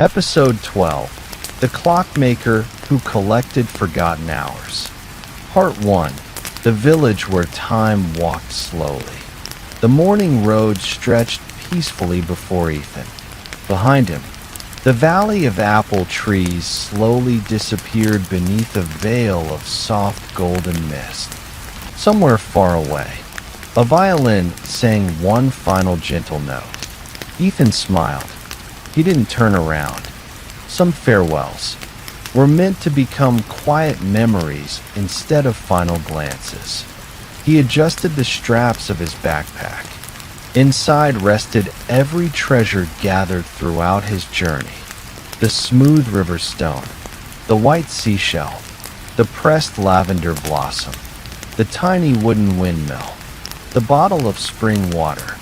Episode 12. The Clockmaker Who Collected Forgotten Hours. Part 1. The Village Where Time Walked Slowly. The morning road stretched peacefully before Ethan. Behind him, the valley of apple trees slowly disappeared beneath a veil of soft golden mist. Somewhere far away, a violin sang one final gentle note. Ethan smiled. He didn't turn around. Some farewells were meant to become quiet memories instead of final glances. He adjusted the straps of his backpack. Inside rested every treasure gathered throughout his journey. The smooth river stone, the white seashell, the pressed lavender blossom, the tiny wooden windmill, the bottle of spring water,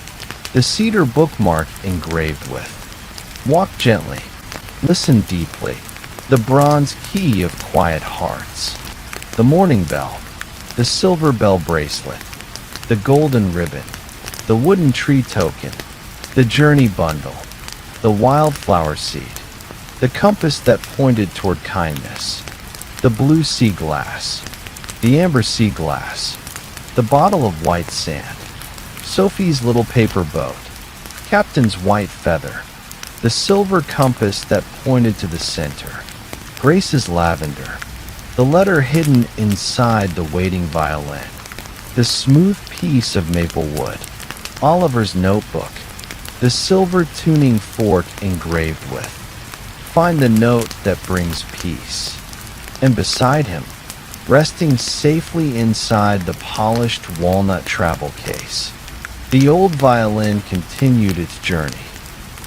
the cedar bookmark engraved with. Walk gently, listen deeply, the bronze key of quiet hearts, the morning bell, the silver bell bracelet, the golden ribbon, the wooden tree token, the journey bundle, the wildflower seed, the compass that pointed toward kindness, the blue sea glass, the amber sea glass, the bottle of white sand, Sophie's little paper boat, Captain's white feather, the silver compass that pointed to the center, Grace's lavender, the letter hidden inside the waiting violin, the smooth piece of maple wood, Oliver's notebook, the silver tuning fork engraved with. Find the note that brings peace. And beside him, resting safely inside the polished walnut travel case, the old violin continued its journey.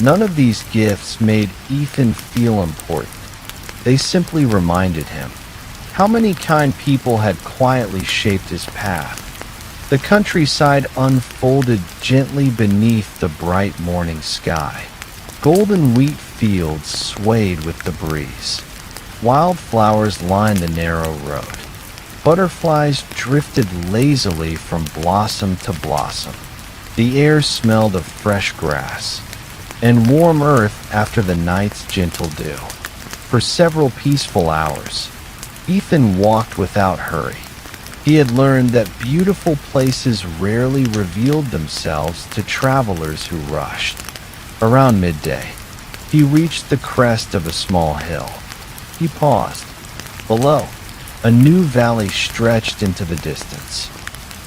None of these gifts made Ethan feel important. They simply reminded him how many kind people had quietly shaped his path. The countryside unfolded gently beneath the bright morning sky. Golden wheat fields swayed with the breeze. Wildflowers lined the narrow road. Butterflies drifted lazily from blossom to blossom. The air smelled of fresh grass and warm earth after the night's gentle dew. For several peaceful hours, Ethan walked without hurry. He had learned that beautiful places rarely revealed themselves to travelers who rushed. Around midday, he reached the crest of a small hill. He paused. Below, a new valley stretched into the distance.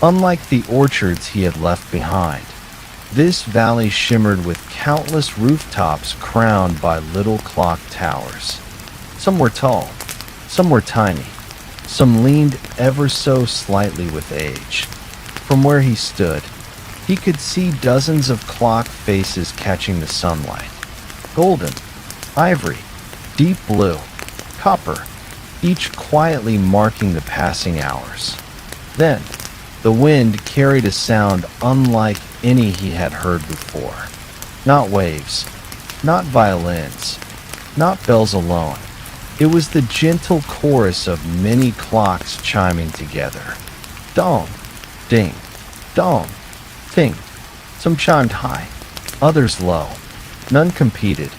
Unlike the orchards he had left behind, this valley shimmered with countless rooftops crowned by little clock towers. Some were tall, some were tiny, some leaned ever so slightly with age. From where he stood, he could see dozens of clock faces catching the sunlight. Golden, ivory, deep blue, copper, each quietly marking the passing hours. Then, the wind carried a sound unlike any he had heard before. Not waves, not violins, not bells alone. It was the gentle chorus of many clocks chiming together. Dong, ding, dong, ting. Some chimed high, others low. None competed.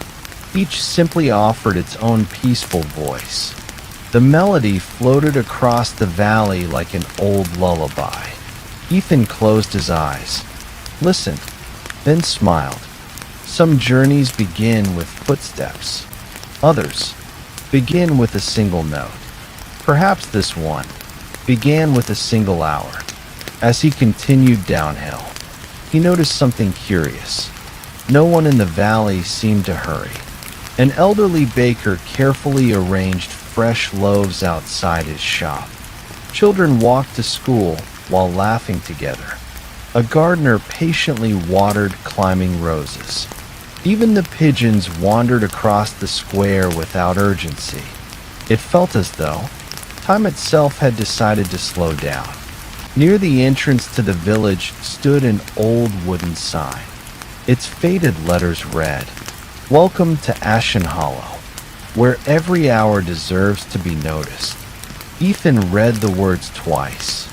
Each simply offered its own peaceful voice. The melody floated across the valley like an old lullaby. Ethan closed his eyes, listened, then smiled. Some journeys begin with footsteps. Others begin with a single note. Perhaps this one began with a single hour. As he continued downhill, he noticed something curious. No one in the valley seemed to hurry. An elderly baker carefully arranged fresh loaves outside his shop. Children walked to school while laughing together. A gardener patiently watered climbing roses. Even the pigeons wandered across the square without urgency. It felt as though time itself had decided to slow down. Near the entrance to the village stood an old wooden sign. Its faded letters read, "Welcome to Ashen Hollow, where every hour deserves to be noticed." Ethan read the words twice,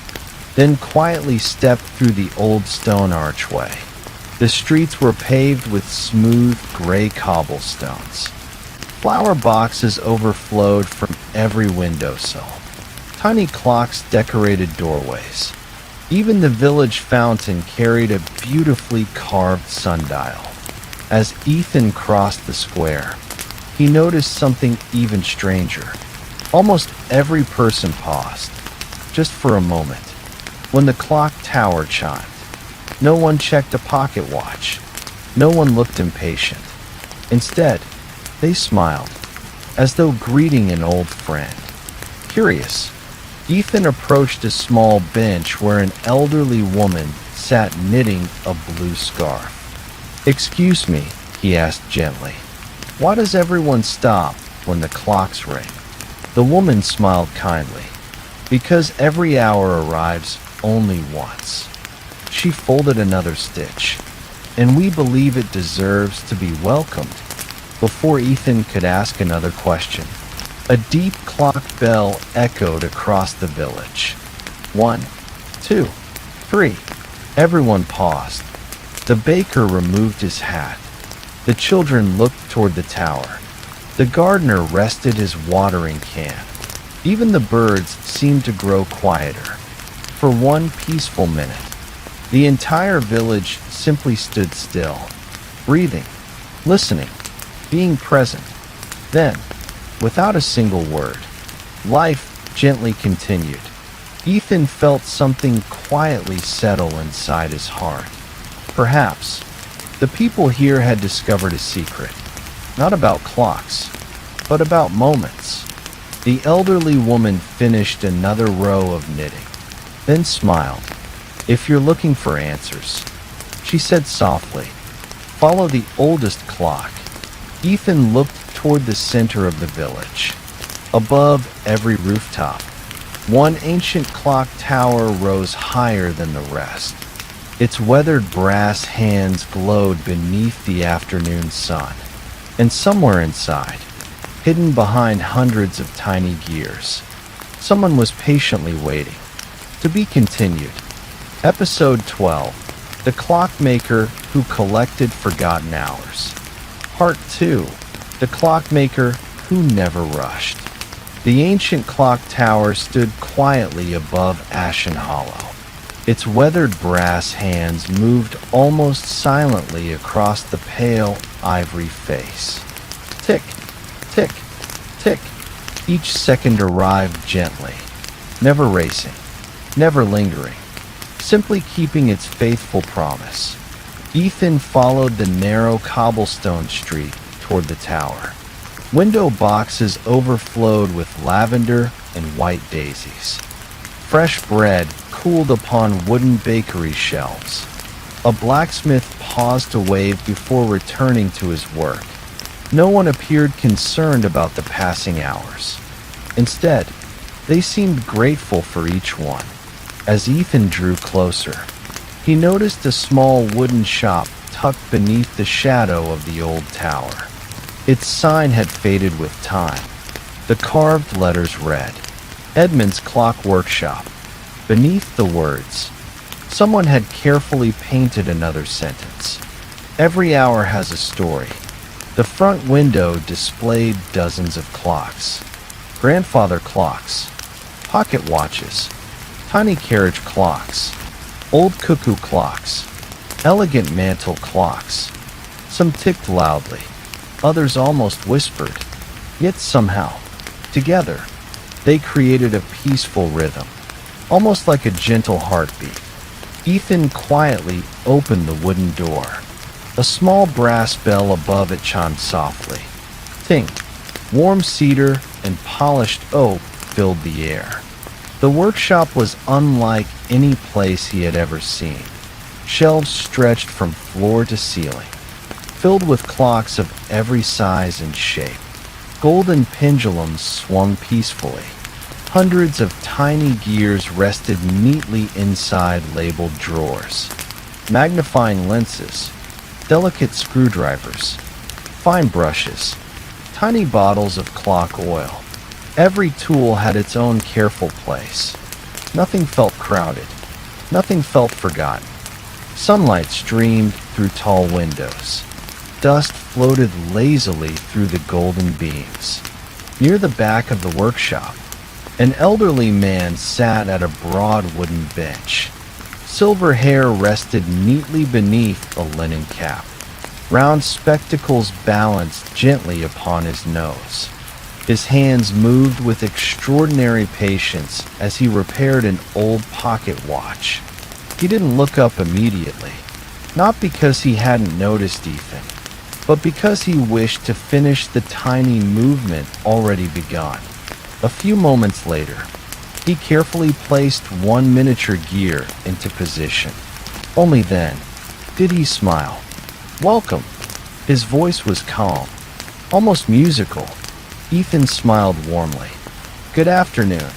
then quietly stepped through the old stone archway. The streets were paved with smooth gray cobblestones. Flower boxes overflowed from every windowsill. Tiny clocks decorated doorways. Even the village fountain carried a beautifully carved sundial. As Ethan crossed the square, he noticed something even stranger. Almost every person paused, just for a moment. When the clock tower chimed, no one checked a pocket watch. No one looked impatient. Instead, they smiled, as though greeting an old friend. Curious, Ethan approached a small bench where an elderly woman sat knitting a blue scarf. "Excuse me," he asked gently. "Why does everyone stop when the clocks ring?" The woman smiled kindly. "Because every hour arrives only once." She folded another stitch. "And we believe it deserves to be welcomed." Before Ethan could ask another question, a deep clock bell echoed across the village. 1, 2, 3. Everyone paused. The baker removed his hat. The children looked toward the tower. The gardener rested his watering can. Even the birds seemed to grow quieter. For one peaceful minute, the entire village simply stood still, breathing, listening, being present. Then, without a single word, life gently continued. Ethan felt something quietly settle inside his heart. Perhaps the people here had discovered a secret, not about clocks, but about moments. The elderly woman finished another row of knitting, then smiled. "If you're looking for answers," she said softly, "follow the oldest clock." Ethan looked toward the center of the village. Above every rooftop, one ancient clock tower rose higher than the rest. Its weathered brass hands glowed beneath the afternoon sun. And somewhere inside, hidden behind hundreds of tiny gears, someone was patiently waiting. To be continued. Episode 12. The Clockmaker Who Collected Forgotten Hours. Part 2. The Clockmaker Who Never Rushed. The ancient clock tower stood quietly above Ashen Hollow. Its weathered brass hands moved almost silently across the pale ivory face. Tick, tick, tick. Each second arrived gently, never racing, never lingering, simply keeping its faithful promise. Ethan followed the narrow cobblestone street toward the tower. Window boxes overflowed with lavender and white daisies. Fresh bread cooled upon wooden bakery shelves. A blacksmith paused to wave before returning to his work. No one appeared concerned about the passing hours. Instead, they seemed grateful for each one. As Ethan drew closer, he noticed a small wooden shop tucked beneath the shadow of the old tower. Its sign had faded with time. The carved letters read, "Edmund's Clock Workshop." Beneath the words, someone had carefully painted another sentence. "Every hour has a story." The front window displayed dozens of clocks. Grandfather clocks, pocket watches, tiny carriage clocks, old cuckoo clocks, elegant mantel clocks. Some ticked loudly, others almost whispered. Yet somehow, together, they created a peaceful rhythm, almost like a gentle heartbeat. Ethan quietly opened the wooden door. A small brass bell above it chimed softly. Ting! Warm cedar and polished oak filled the air. The workshop was unlike any place he had ever seen. Shelves stretched from floor to ceiling, filled with clocks of every size and shape. Golden pendulums swung peacefully. Hundreds of tiny gears rested neatly inside labeled drawers. Magnifying lenses, delicate screwdrivers, fine brushes, tiny bottles of clock oil. Every tool had its own careful place. Nothing felt crowded. Nothing felt forgotten. Sunlight streamed through tall windows. Dust floated lazily through the golden beams. Near the back of the workshop, an elderly man sat at a broad wooden bench. Silver hair rested neatly beneath a linen cap. Round spectacles balanced gently upon his nose. His hands moved with extraordinary patience as he repaired an old pocket watch. He didn't look up immediately, not because he hadn't noticed Ethan, but because he wished to finish the tiny movement already begun. A few moments later, he carefully placed one miniature gear into position. Only then did he smile. "Welcome." His voice was calm, almost musical. Ethan smiled warmly. "Good afternoon."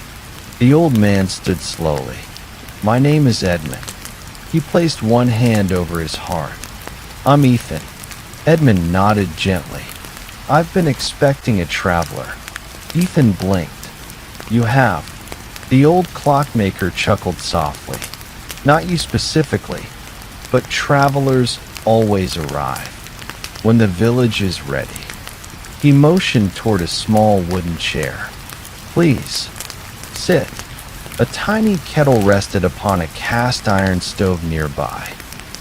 The old man stood slowly. "My name is Edmund." He placed one hand over his heart. "I'm Ethan." Edmund nodded gently. "I've been expecting a traveler." Ethan blinked. "You have." The old clockmaker chuckled softly. "Not you specifically, but travelers always arrive when the village is ready." He motioned toward a small wooden chair. "Please, sit." A tiny kettle rested upon a cast-iron stove nearby.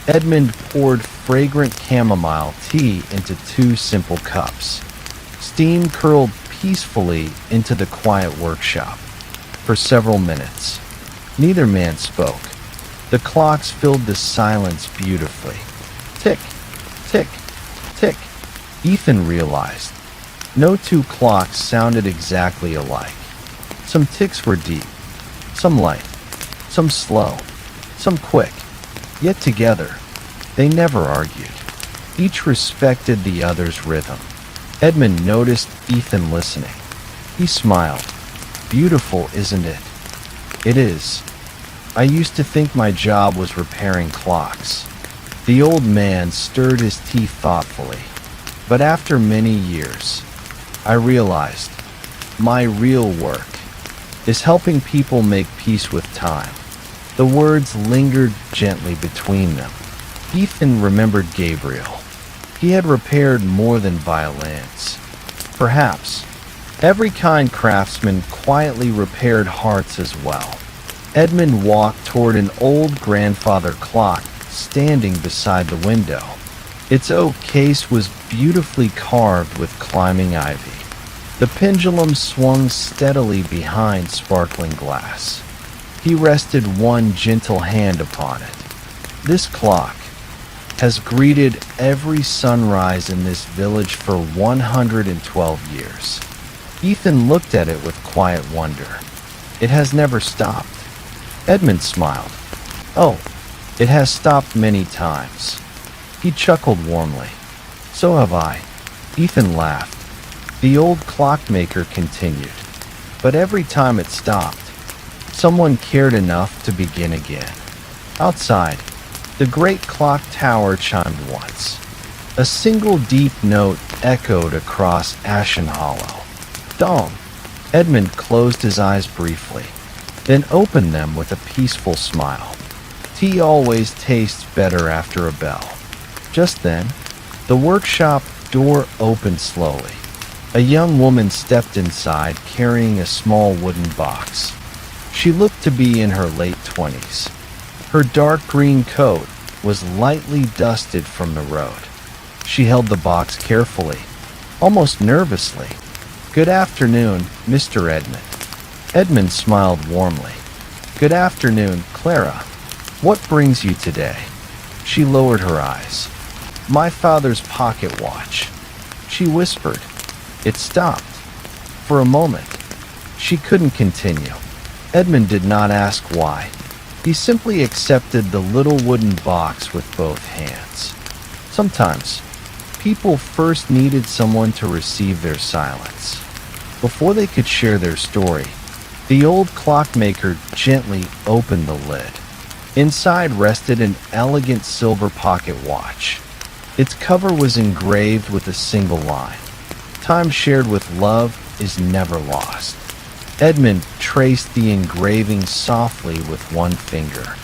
Edmund poured fragrant chamomile tea into 2 simple cups. Steam curled peacefully into the quiet workshop. For several minutes, neither man spoke. The clocks filled the silence beautifully. Tick, tick, tick. Ethan realized no 2 clocks sounded exactly alike. Some ticks were deep, some light, some slow, some quick. Yet together, they never argued. Each respected the other's rhythm. Edmund noticed Ethan listening. He smiled. "Beautiful, isn't it?" "It is. I used to think my job was repairing clocks." The old man stirred his tea thoughtfully. "But after many years, I realized my real work is helping people make peace with time." The words lingered gently between them. Ethan remembered Gabriel. He had repaired more than violins. Perhaps every kind craftsman quietly repaired hearts as well. Edmund walked toward an old grandfather clock standing beside the window. Its oak case was beautifully carved with climbing ivy. The pendulum swung steadily behind sparkling glass. He rested one gentle hand upon it. "This clock has greeted every sunrise in this village for 112 years. Ethan looked at it with quiet wonder. "It has never stopped." Edmund smiled. "Oh, it has stopped many times." He chuckled warmly. "So have I." Ethan laughed. The old clockmaker continued. "But every time it stopped, someone cared enough to begin again." Outside, the great clock tower chimed once. A single deep note echoed across Ashen Hollow. "Dong." Edmund closed his eyes briefly, then opened them with a peaceful smile. Tea always tastes better after a bell. Just then, the workshop door opened slowly. A young woman stepped inside carrying a small wooden box. She looked to be in her late 20s. Her dark green coat was lightly dusted from the road. She held the box carefully, almost nervously. "Good afternoon, Mr. Edmund." Edmund smiled warmly. "Good afternoon, Clara. What brings you today?" She lowered her eyes. "My father's pocket watch." She whispered. It stopped. For a moment, she couldn't continue. Edmund did not ask why. He simply accepted the little wooden box with both hands. Sometimes, people first needed someone to receive their silence. Before they could share their story, the old clockmaker gently opened the lid. Inside rested an elegant silver pocket watch. Its cover was engraved with a single line: "Time shared with love is never lost." Edmund traced the engraving softly with one finger,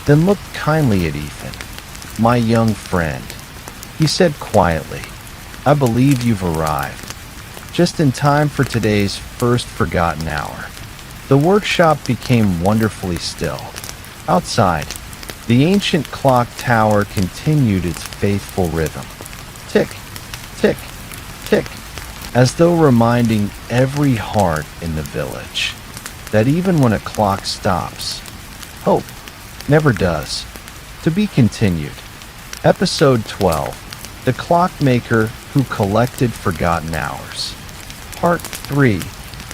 then looked kindly at Ethan. "My young friend, He said quietly, "I believe you've arrived, just in time for today's first forgotten hour." The workshop became wonderfully still. Outside, the ancient clock tower continued its faithful rhythm. Tick, tick, tick, as though reminding every heart in the village that even when a clock stops, hope never does. To be continued. Episode 12. The Clockmaker Who Collected Forgotten Hours. Part 3.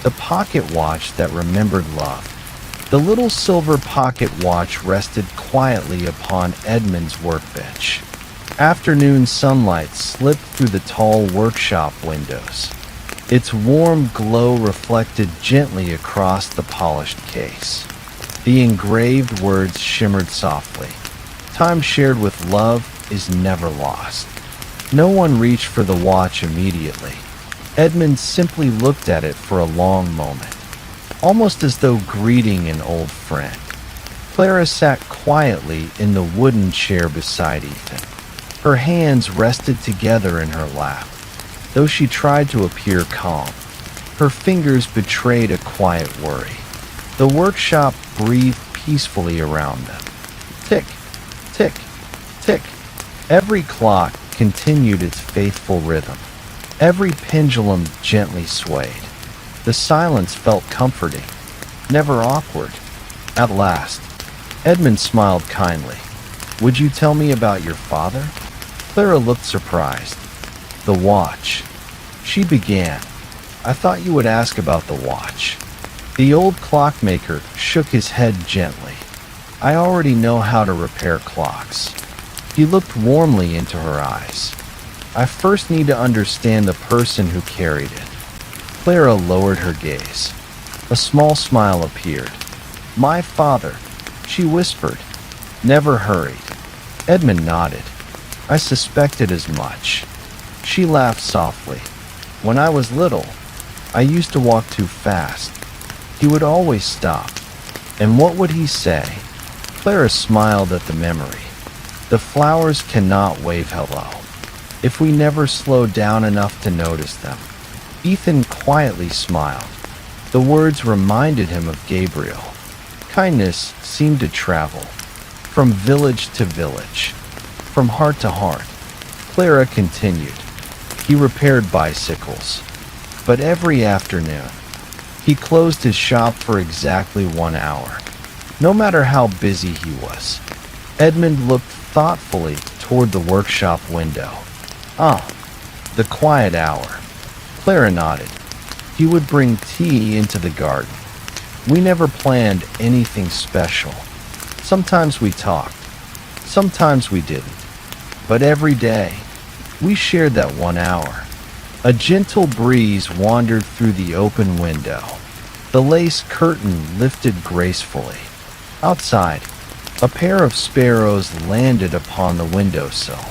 The Pocket Watch That Remembered Love. The little silver pocket watch rested quietly upon Edmund's workbench. Afternoon sunlight slipped through the tall workshop windows. Its warm glow reflected gently across the polished case. The engraved words shimmered softly. Time shared with love is never lost. No one reached for the watch immediately. Edmund simply looked at it for a long moment, almost as though greeting an old friend. Clara sat quietly in the wooden chair beside Ethan. Her hands rested together in her lap. Though she tried to appear calm, her fingers betrayed a quiet worry. The workshop breathed peacefully around them. Tick, tick, tick. Every clock continued its faithful rhythm. Every pendulum gently swayed. The silence felt comforting, never awkward. At last, Edmund smiled kindly. "Would you tell me about your father?" Clara looked surprised. "The watch," she began. "I thought you would ask about the watch." The old clockmaker shook his head gently. "I already know how to repair clocks." He looked warmly into her eyes. "I first need to understand the person who carried it." Clara lowered her gaze. A small smile appeared. "My father," she whispered. "Never hurried." Edmund nodded. "I suspected as much." She laughed softly. "When I was little, I used to walk too fast. He would always stop. And what would he say?" Clara smiled at the memory. "The flowers cannot wave hello if we never slow down enough to notice them." Ethan quietly smiled. The words reminded him of Gabriel. Kindness seemed to travel from village to village, from heart to heart. Clara continued. "He repaired bicycles, but every afternoon, he closed his shop for exactly 1 hour, no matter how busy he was." Edmund looked thoughtfully toward the workshop window. "Ah, the quiet hour." Clara nodded. "He would bring tea into the garden. We never planned anything special. Sometimes we talked, sometimes we didn't. But every day, we shared that 1 hour." A gentle breeze wandered through the open window. The lace curtain lifted gracefully. Outside, a pair of sparrows landed upon the windowsill.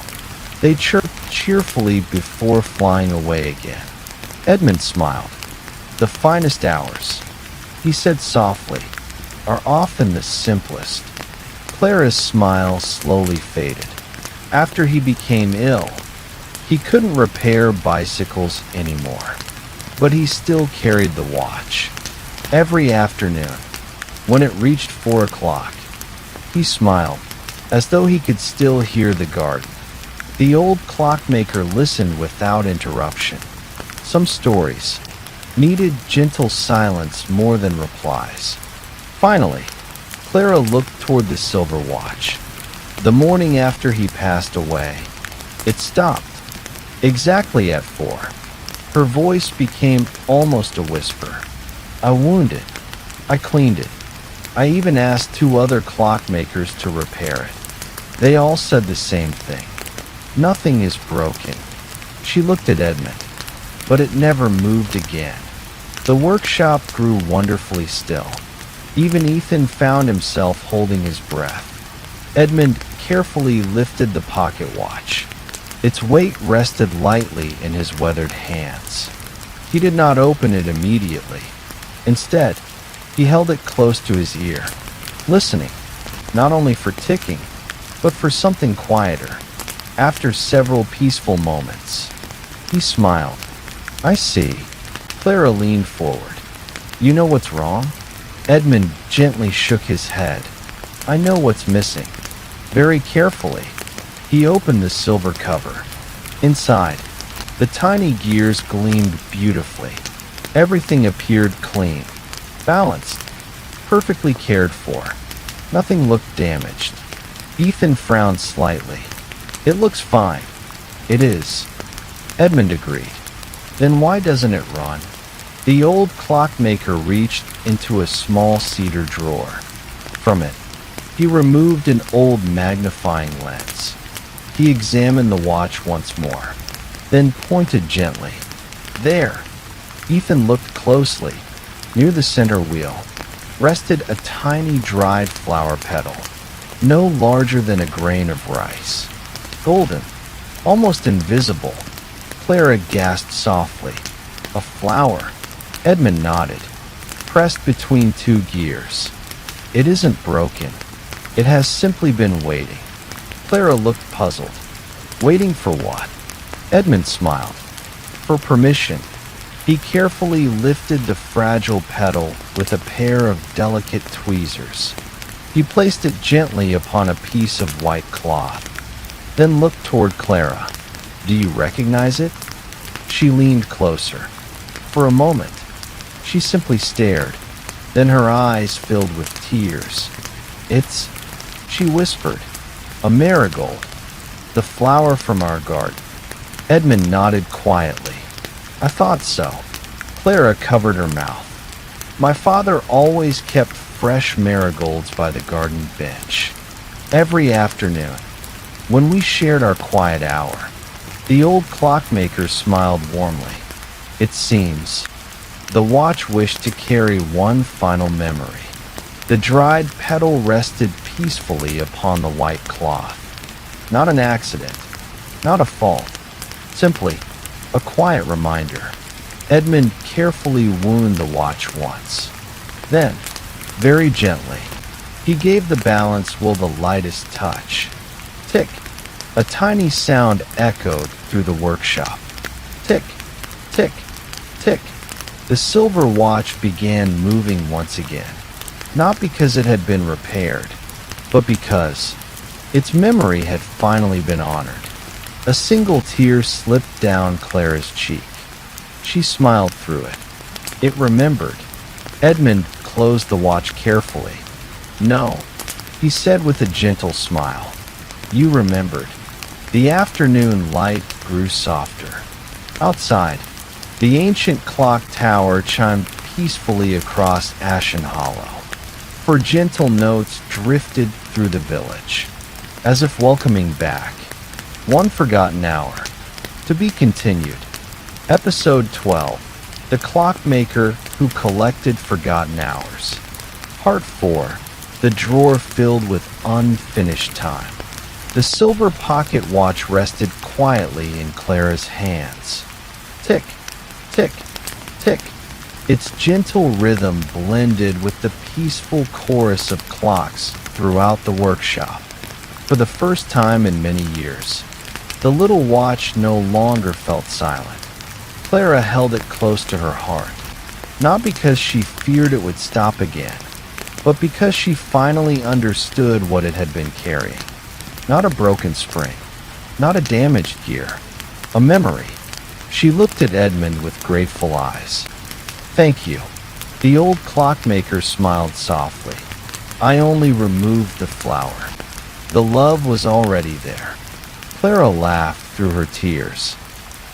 They chirped cheerfully before flying away again. Edmund smiled. "The finest hours," he said softly, "are often the simplest." Clara's smile slowly faded. After he became ill, he couldn't repair bicycles anymore, but he still carried the watch. Every afternoon, when it reached 4 o'clock, he smiled, as though he could still hear the garden. The old clockmaker listened without interruption. Some stories needed gentle silence more than replies. Finally, Clara looked toward the silver watch. The morning after he passed away, it stopped, exactly at 4. Her voice became almost a whisper. "I wound it. I cleaned it. I even asked 2 other clockmakers to repair it. They all said the same thing. Nothing is broken." She looked at Edmund, but it never moved again. The workshop grew wonderfully still. Even Ethan found himself holding his breath. Edmund carefully lifted the pocket watch. Its weight rested lightly in his weathered hands. He did not open it immediately. Instead, he held it close to his ear, listening, not only for ticking, but for something quieter. After several peaceful moments, he smiled. "I see." Clara leaned forward. "You know what's wrong?" Edmund gently shook his head. "I know what's missing." Very carefully, he opened the silver cover. Inside, the tiny gears gleamed beautifully. Everything appeared clean, balanced, perfectly cared for. Nothing looked damaged. Ethan frowned slightly. "It looks fine." "It is," Edmund agreed. "Then why doesn't it run?" The old clockmaker reached into a small cedar drawer. From it, he removed an old magnifying lens. He examined the watch once more, then pointed gently. There! Ethan looked closely. Near the center wheel rested a tiny dried flower petal, no larger than a grain of rice. Golden, almost invisible. Clara gasped softly. "A flower?" Edmund nodded, pressed between two gears. "It isn't broken. It has simply been waiting." Clara looked puzzled. Waiting for what? Edmund smiled. For permission. He carefully lifted the fragile petal with a pair of delicate tweezers. He placed it gently upon a piece of white cloth, then looked toward Clara. "Do you recognize it?" She leaned closer. For a moment, she simply stared. Then her eyes filled with tears. "It's," she whispered, "a marigold. The flower from our garden." Edmund nodded quietly. "I thought so." Clara covered her mouth. "My father always kept fresh marigolds by the garden bench. Every afternoon, when we shared our quiet hour." The old clockmaker smiled warmly. "It seems the watch wished to carry one final memory." The dried petal rested peacefully upon the white cloth. Not an accident, not a fault, simply a quiet reminder. Edmund carefully wound the watch once. Then, very gently, he gave the balance wheel the lightest touch. Tick! A tiny sound echoed through the workshop. Tick, tick, tick. The silver watch began moving once again, not because it had been repaired, but because its memory had finally been honored. A single tear slipped down Clara's cheek. She smiled through it. It remembered. Edmund closed the watch carefully. "No," he said with a gentle smile. "You remembered." The afternoon light grew softer. Outside, the ancient clock tower chimed peacefully across Ashen Hollow, for gentle notes drifted through the village, as if welcoming back one forgotten hour. To be continued. Episode 12. The Clockmaker Who Collected Forgotten Hours. Part 4. The Drawer Filled with Unfinished Time. The silver pocket watch rested quietly in Clara's hands. Tick, tick, tick. Its gentle rhythm blended with the peaceful chorus of clocks throughout the workshop. For the first time in many years, the little watch no longer felt silent. Clara held it close to her heart, not because she feared it would stop again, but because she finally understood what it had been carrying. Not a broken spring, not a damaged gear, a memory. She looked at Edmund with grateful eyes. "Thank you." The old clockmaker smiled softly. "I only removed the flower. The love was already there." Clara laughed through her tears.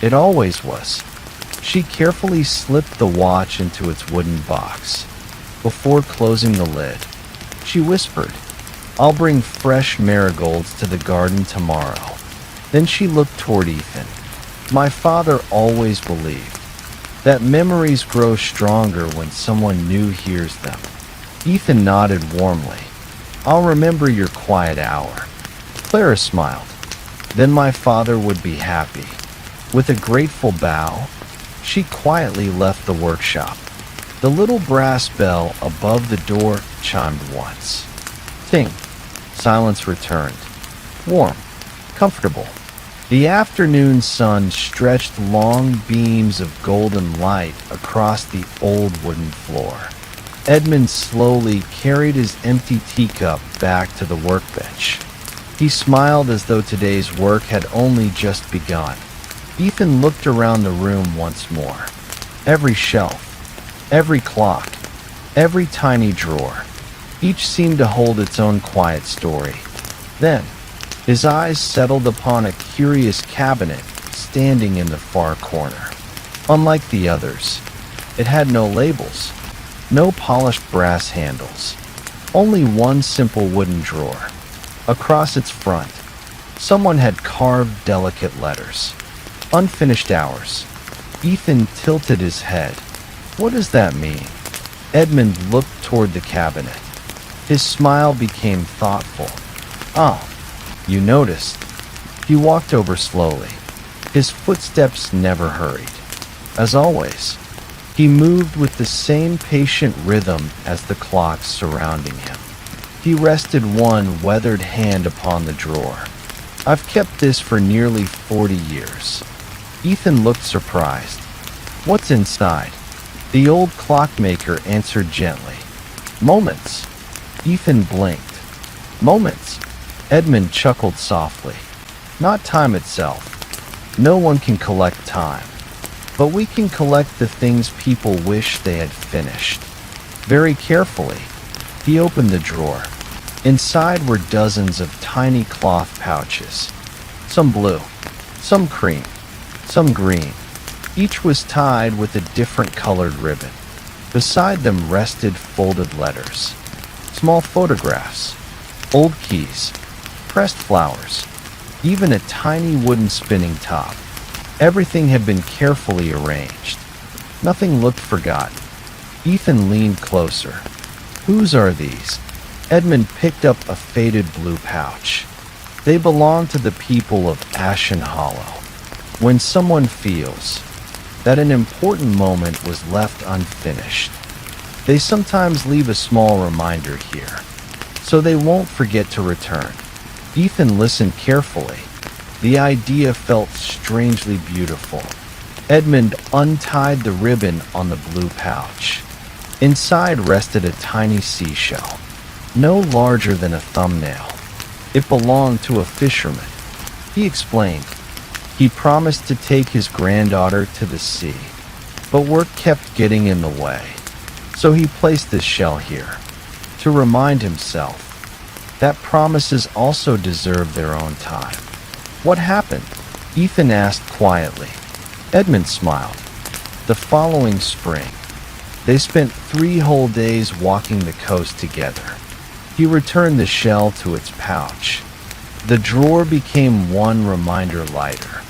It always was. She carefully slipped the watch into its wooden box. Before closing the lid, she whispered, "I'll bring fresh marigolds to the garden tomorrow." Then she looked toward Ethan. "My father always believed that memories grow stronger when someone new hears them." Ethan nodded warmly. "I'll remember your quiet hour." Clara smiled. "Then my father would be happy." With a grateful bow, she quietly left the workshop. The little brass bell above the door chimed once. Ting. Silence returned. Warm, comfortable. The afternoon sun stretched long beams of golden light across the old wooden floor. Edmund slowly carried his empty teacup back to the workbench. He smiled as though today's work had only just begun. Ethan looked around the room once more. Every shelf, every clock, every tiny drawer, each seemed to hold its own quiet story. Then, his eyes settled upon a curious cabinet standing in the far corner. Unlike the others, it had no labels, no polished brass handles, only one simple wooden drawer. Across its front, someone had carved delicate letters. Unfinished hours. Ethan tilted his head. What does that mean? Edmund looked toward the cabinet. His smile became thoughtful. Oh, you noticed. He walked over slowly. His footsteps never hurried. As always, he moved with the same patient rhythm as the clocks surrounding him. He rested one weathered hand upon the drawer. I've kept this for nearly 40 years. Ethan looked surprised. What's inside? The old clockmaker answered gently. Moments. Ethan blinked. Moments. Edmund chuckled softly. Not time itself. No one can collect time. But we can collect the things people wish they had finished. Very carefully, he opened the drawer. Inside were dozens of tiny cloth pouches. Some blue, some cream, some green. Each was tied with a different colored ribbon. Beside them rested folded letters, small photographs, old keys, pressed flowers, even a tiny wooden spinning top. Everything had been carefully arranged. Nothing looked forgotten. Ethan leaned closer. Whose are these? Edmund picked up a faded blue pouch. They belong to the people of Ashen Hollow. When someone feels that an important moment was left unfinished, they sometimes leave a small reminder here, so they won't forget to return. Ethan listened carefully. The idea felt strangely beautiful. Edmund untied the ribbon on the blue pouch. Inside rested a tiny seashell, no larger than a thumbnail. It belonged to a fisherman. He explained. He promised to take his granddaughter to the sea, but work kept getting in the way. So he placed this shell here, to remind himself that promises also deserve their own time. What happened? Ethan asked quietly. Edmund smiled. The following spring, they spent 3 whole days walking the coast together. He returned the shell to its pouch. The drawer became one reminder lighter.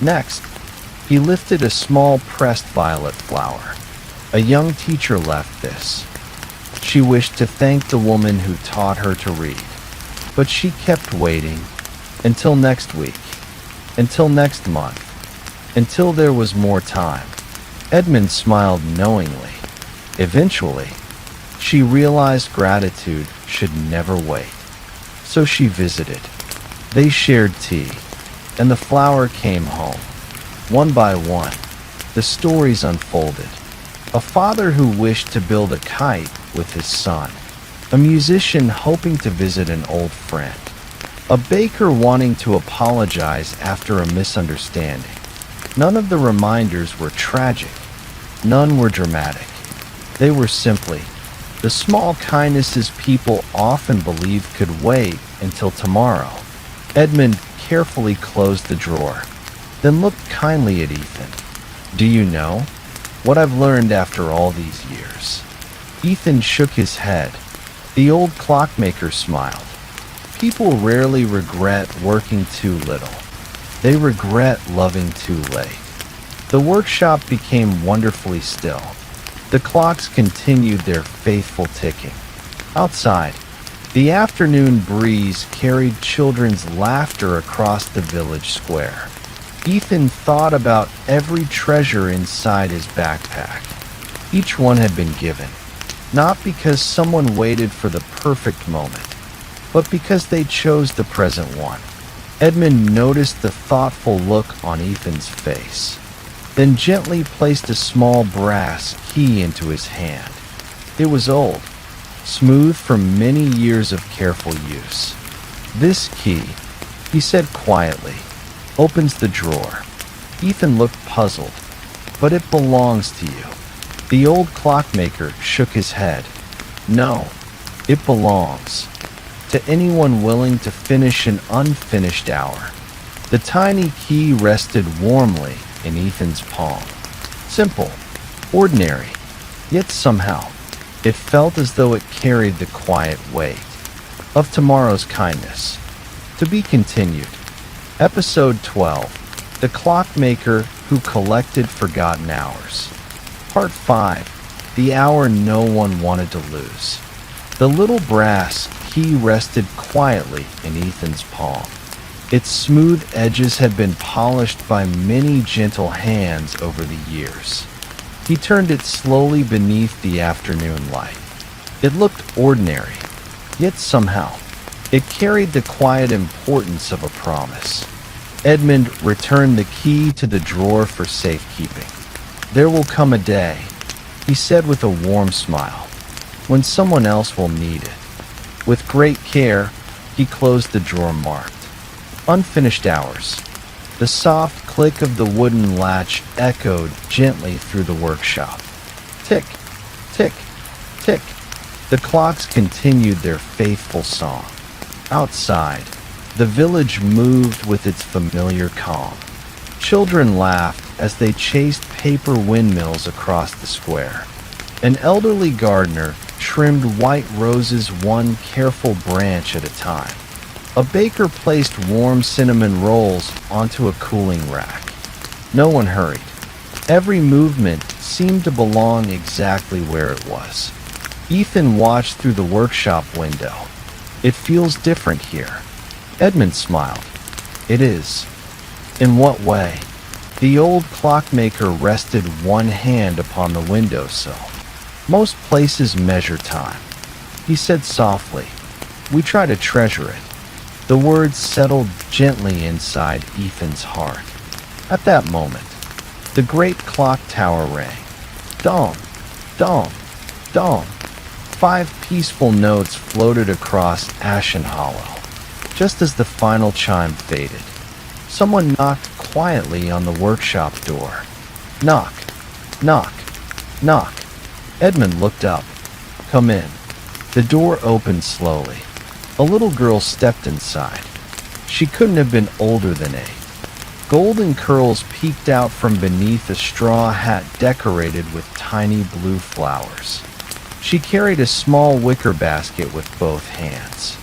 Next, he lifted a small pressed violet flower. A young teacher left this. She wished to thank the woman who taught her to read, but she kept waiting until next week, until next month, until there was more time. Edmund smiled knowingly. Eventually, she realized gratitude should never wait. So she visited. They shared tea, and the flower came home. One by one, the stories unfolded. A father who wished to build a kite with his son. A musician hoping to visit an old friend. A baker wanting to apologize after a misunderstanding. None of the reminders were tragic. None were dramatic. They were simply the small kindnesses people often believed could wait until tomorrow. Edmund carefully closed the drawer, then looked kindly at Ethan. Do you know what I've learned after all these years? Ethan shook his head. The old clockmaker smiled. People rarely regret working too little. They regret loving too late. The workshop became wonderfully still. The clocks continued their faithful ticking. Outside, the afternoon breeze carried children's laughter across the village square. Ethan thought about every treasure inside his backpack. Each one had been given, not because someone waited for the perfect moment, but because they chose the present one. Edmund noticed the thoughtful look on Ethan's face, then gently placed a small brass key into his hand. It was old, smooth from many years of careful use. "This key," he said quietly, "opens the drawer." Ethan looked puzzled. "But it belongs to you." The old clockmaker shook his head. "No, it belongs to anyone willing to finish an unfinished hour." The tiny key rested warmly in Ethan's palm. Simple, ordinary, yet somehow it felt as though it carried the quiet weight of tomorrow's kindness. To be continued. Episode 12. The Clockmaker Who Collected Forgotten Hours. Part 5. The Hour No One Wanted to Lose. The little brass key rested quietly in Ethan's palm. Its smooth edges had been polished by many gentle hands over the years. He turned it slowly beneath the afternoon light. It looked ordinary, yet somehow it carried the quiet importance of a promise. Edmund returned the key to the drawer for safekeeping. "There will come a day," he said with a warm smile, "when someone else will need it." With great care, he closed the drawer marked "Unfinished Hours." The soft click of the wooden latch echoed gently through the workshop. Tick, tick, tick. The clocks continued their faithful song. Outside, the village moved with its familiar calm. Children laughed as they chased paper windmills across the square. An elderly gardener trimmed white roses one careful branch at a time. A baker placed warm cinnamon rolls onto a cooling rack. No one hurried. Every movement seemed to belong exactly where it was. Ethan watched through the workshop window. "It feels different here." Edmund smiled. "It is." "In what way?" The old clockmaker rested one hand upon the windowsill. "Most places measure time," he said softly. "We try to treasure it." The words settled gently inside Ethan's heart. At that moment, the great clock tower rang. Dong, dong, dong. 5 peaceful notes floated across Ashen Hollow. Just as the final chime faded, someone knocked quietly on the workshop door. Knock, knock, knock. Edmund looked up. "Come in." The door opened slowly. A little girl stepped inside. She couldn't have been older than 8. Golden curls peeked out from beneath a straw hat decorated with tiny blue flowers. She carried a small wicker basket with both hands.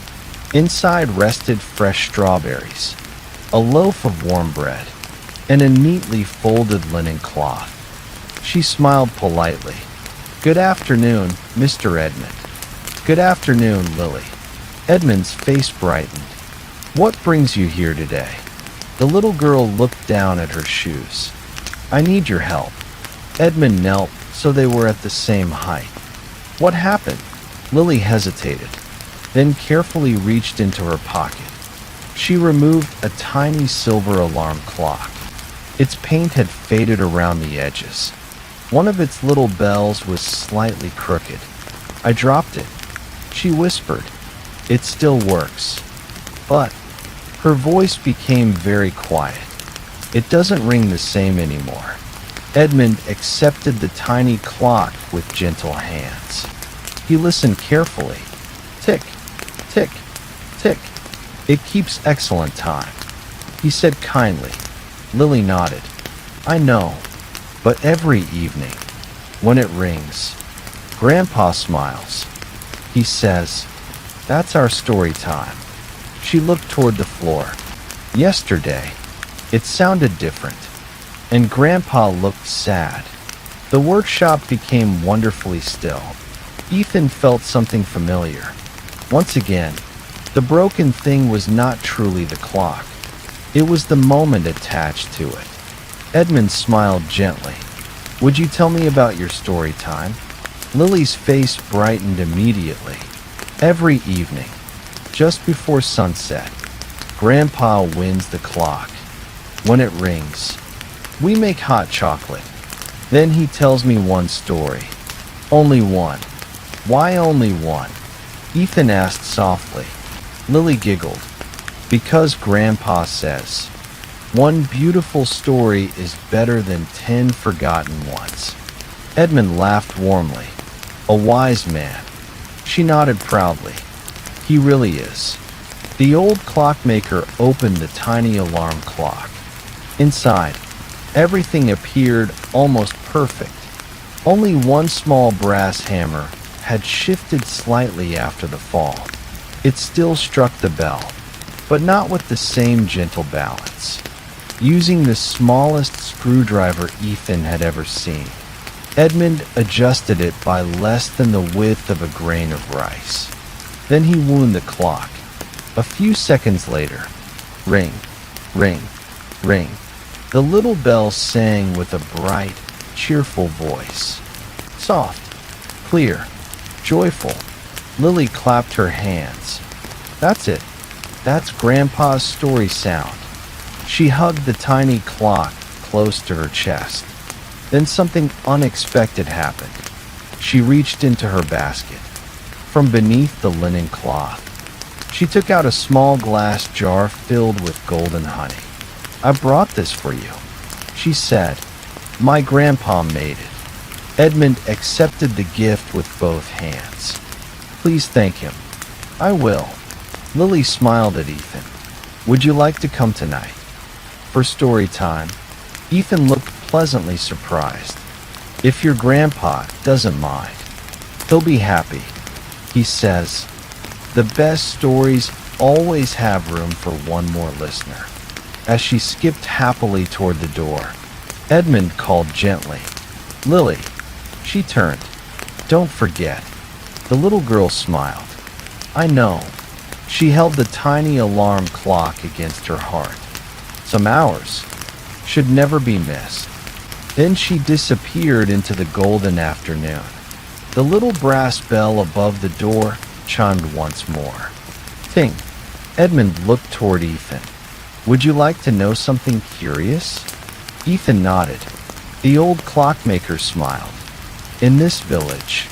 Inside rested fresh strawberries, a loaf of warm bread, and a neatly folded linen cloth. She smiled politely. "Good afternoon, Mr. Edmund." "Good afternoon, Lily." Edmund's face brightened. "What brings you here today?" The little girl looked down at her shoes. "I need your help." Edmund knelt so they were at the same height. "What happened?" Lily hesitated, then carefully reached into her pocket. She removed a tiny silver alarm clock. Its paint had faded around the edges. One of its little bells was slightly crooked. "I dropped it," she whispered. "It still works." But her voice became very quiet. "It doesn't ring the same anymore." Edmund accepted the tiny clock with gentle hands. He listened carefully. Tick, tick, tick. "It keeps excellent time," he said kindly. Lily nodded. "I know, but every evening, when it rings, Grandpa smiles. He says, 'That's our story time.'" She looked toward the floor. "Yesterday, it sounded different, and Grandpa looked sad." The workshop became wonderfully still. Ethan felt something familiar. Once again, the broken thing was not truly the clock. It was the moment attached to it. Edmund smiled gently. "Would you tell me about your story time?" Lily's face brightened immediately. "Every evening, just before sunset, Grandpa winds the clock. When it rings, we make hot chocolate. Then he tells me one story. Only one. Why only one? Ethan asked softly. Lily giggled. Because Grandpa says, one beautiful story is better than 10 forgotten ones. Edmund laughed warmly. A wise man. She nodded proudly. He really is. The old clockmaker opened the tiny alarm clock. Inside, everything appeared almost perfect. Only one small brass hammer had shifted slightly after the fall. It still struck the bell, but not with the same gentle balance. Using the smallest screwdriver Ethan had ever seen, Edmund adjusted it by less than the width of a grain of rice. Then he wound the clock. A few seconds later, ring, ring, ring. The little bell sang with a bright, cheerful voice. Soft, clear, joyful. Lily clapped her hands. That's it. That's Grandpa's story sound. She hugged the tiny clock close to her chest. Then something unexpected happened. She reached into her basket. From beneath the linen cloth, she took out a small glass jar filled with golden honey. I brought this for you, she said. My grandpa made it. Edmund accepted the gift with both hands. Please thank him. I will. Lily smiled at Ethan. Would you like to come tonight? For story time. Ethan looked pleasantly surprised. If your grandpa doesn't mind, he'll be happy. He says, the best stories always have room for one more listener. As she skipped happily toward the door, Edmund called gently. Lily. She turned. Don't forget. The little girl smiled. I know. She held the tiny alarm clock against her heart. Some hours should never be missed. Then she disappeared into the golden afternoon. The little brass bell above the door chimed once more. Ting. Edmund looked toward Ethan. Would you like to know something curious? Ethan nodded. The old clockmaker smiled. In this village,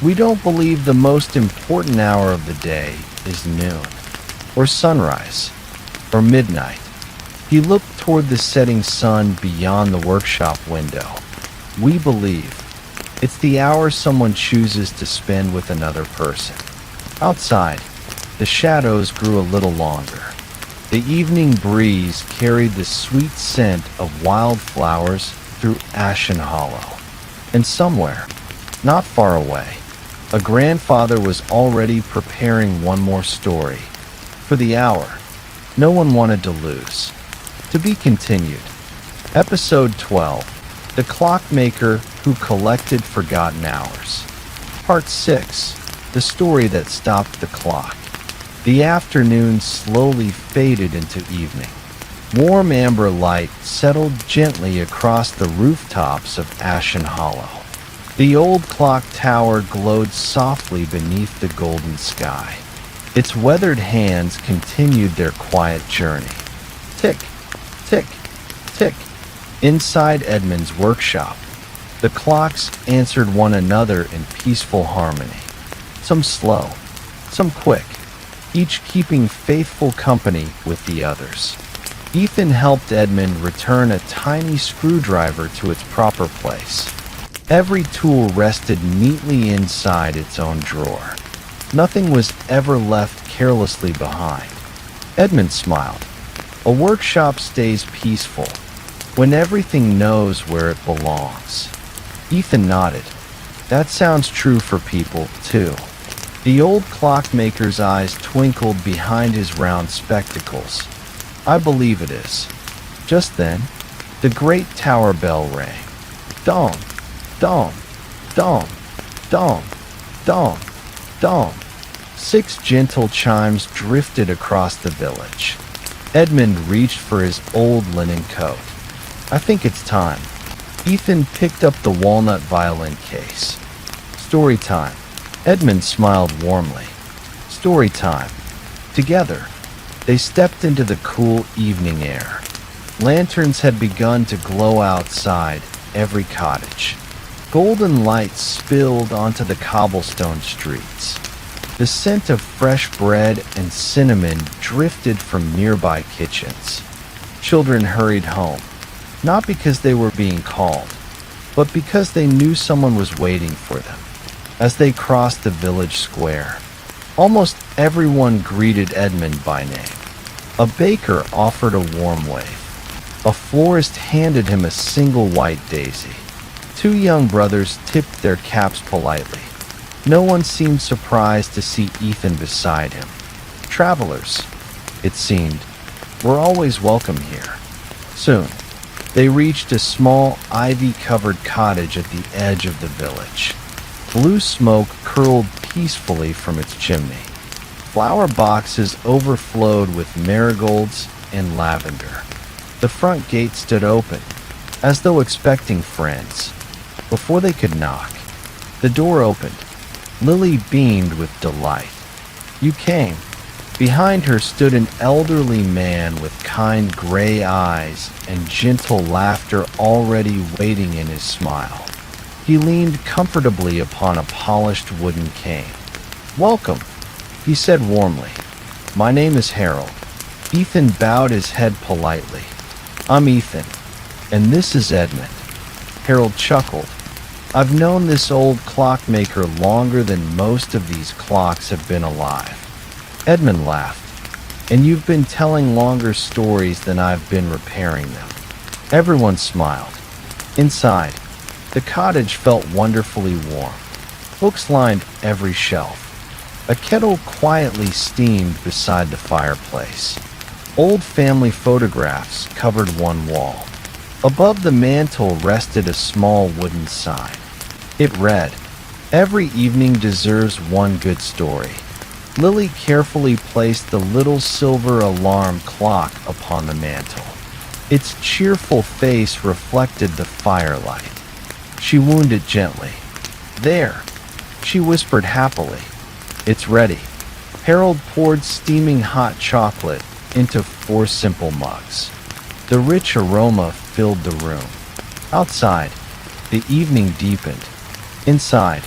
we don't believe the most important hour of the day is noon, or sunrise, or midnight. He looked toward the setting sun beyond the workshop window. We believe it's the hour someone chooses to spend with another person. Outside, the shadows grew a little longer. The evening breeze carried the sweet scent of wildflowers through Ashen Hollow. And somewhere, not far away, a grandfather was already preparing one more story. For the hour no one wanted to lose. To be continued. Episode 12. The Clockmaker Who Collected Forgotten Hours. Part 6. The Story That Stopped the Clock. The afternoon slowly faded into evening. Warm amber light settled gently across the rooftops of Ashen Hollow. The old clock tower glowed softly beneath the golden sky. Its weathered hands continued their quiet journey. Tick, tick, tick. Inside Edmund's workshop, the clocks answered one another in peaceful harmony. Some slow, some quick, each keeping faithful company with the others. Ethan helped Edmund return a tiny screwdriver to its proper place. Every tool rested neatly inside its own drawer. Nothing was ever left carelessly behind. Edmund smiled. A workshop stays peaceful when everything knows where it belongs. Ethan nodded. That sounds true for people, too. The old clockmaker's eyes twinkled behind his round spectacles. I believe it is. Just then, the great tower bell rang. Dong, dong, dong, dong, dong, dong. 6 gentle chimes drifted across the village. Edmund reached for his old linen coat. I think it's time. Ethan picked up the walnut violin case. Story time. Edmund smiled warmly. Story time. Together. They stepped into the cool evening air. Lanterns had begun to glow outside every cottage. Golden lights spilled onto the cobblestone streets. The scent of fresh bread and cinnamon drifted from nearby kitchens. Children hurried home, not because they were being called, but because they knew someone was waiting for them. As they crossed the village square, almost everyone greeted Edmund by name. A baker offered a warm wave. A florist handed him a single white daisy. Two young brothers tipped their caps politely. No one seemed surprised to see Ethan beside him. Travelers, it seemed, were always welcome here. Soon, they reached a small, ivy-covered cottage at the edge of the village. Blue smoke curled peacefully from its chimney. Flower boxes overflowed with marigolds and lavender. The front gate stood open, as though expecting friends. Before they could knock, the door opened. Lily beamed with delight. "You came." Behind her stood an elderly man with kind gray eyes and gentle laughter already waiting in his smile. He leaned comfortably upon a polished wooden cane. "Welcome," he said warmly. "My name is Harold." Ethan bowed his head politely. "I'm Ethan, and this is Edmund." Harold chuckled. "I've known this old clockmaker longer than most of these clocks have been alive." Edmund laughed. "And you've been telling longer stories than I've been repairing them." Everyone smiled. Inside, the cottage felt wonderfully warm. Books lined every shelf. A kettle quietly steamed beside the fireplace. Old family photographs covered one wall. Above the mantel rested a small wooden sign. It read, "Every evening deserves one good story." Lily carefully placed the little silver alarm clock upon the mantel. Its cheerful face reflected the firelight. She wound it gently. "There," she whispered happily. "It's ready." Harold poured steaming hot chocolate into 4 simple mugs. The rich aroma filled the room. Outside, the evening deepened. Inside,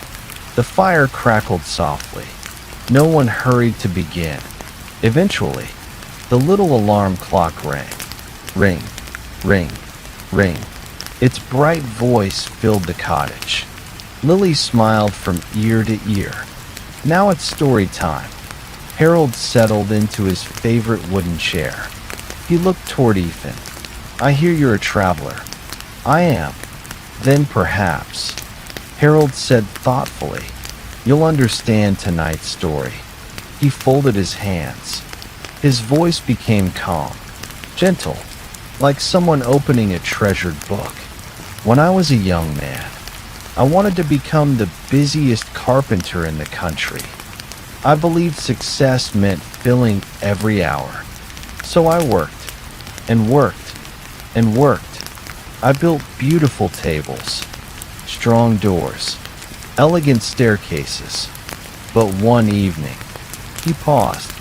the fire crackled softly. No one hurried to begin. Eventually, the little alarm clock rang. Ring, ring, ring. Its bright voice filled the cottage. Lily smiled from ear to ear. Now it's story time. Harold settled into his favorite wooden chair. He looked toward Ethan. "I hear you're a traveler." "I am." "Then perhaps," Harold said thoughtfully, "you'll understand tonight's story." He folded his hands. His voice became calm, gentle, like someone opening a treasured book. "When I was a young man, I wanted to become the busiest carpenter in the country. I believed success meant filling every hour. So I worked, and worked, and worked. I built beautiful tables, strong doors, elegant staircases. But one evening," he paused,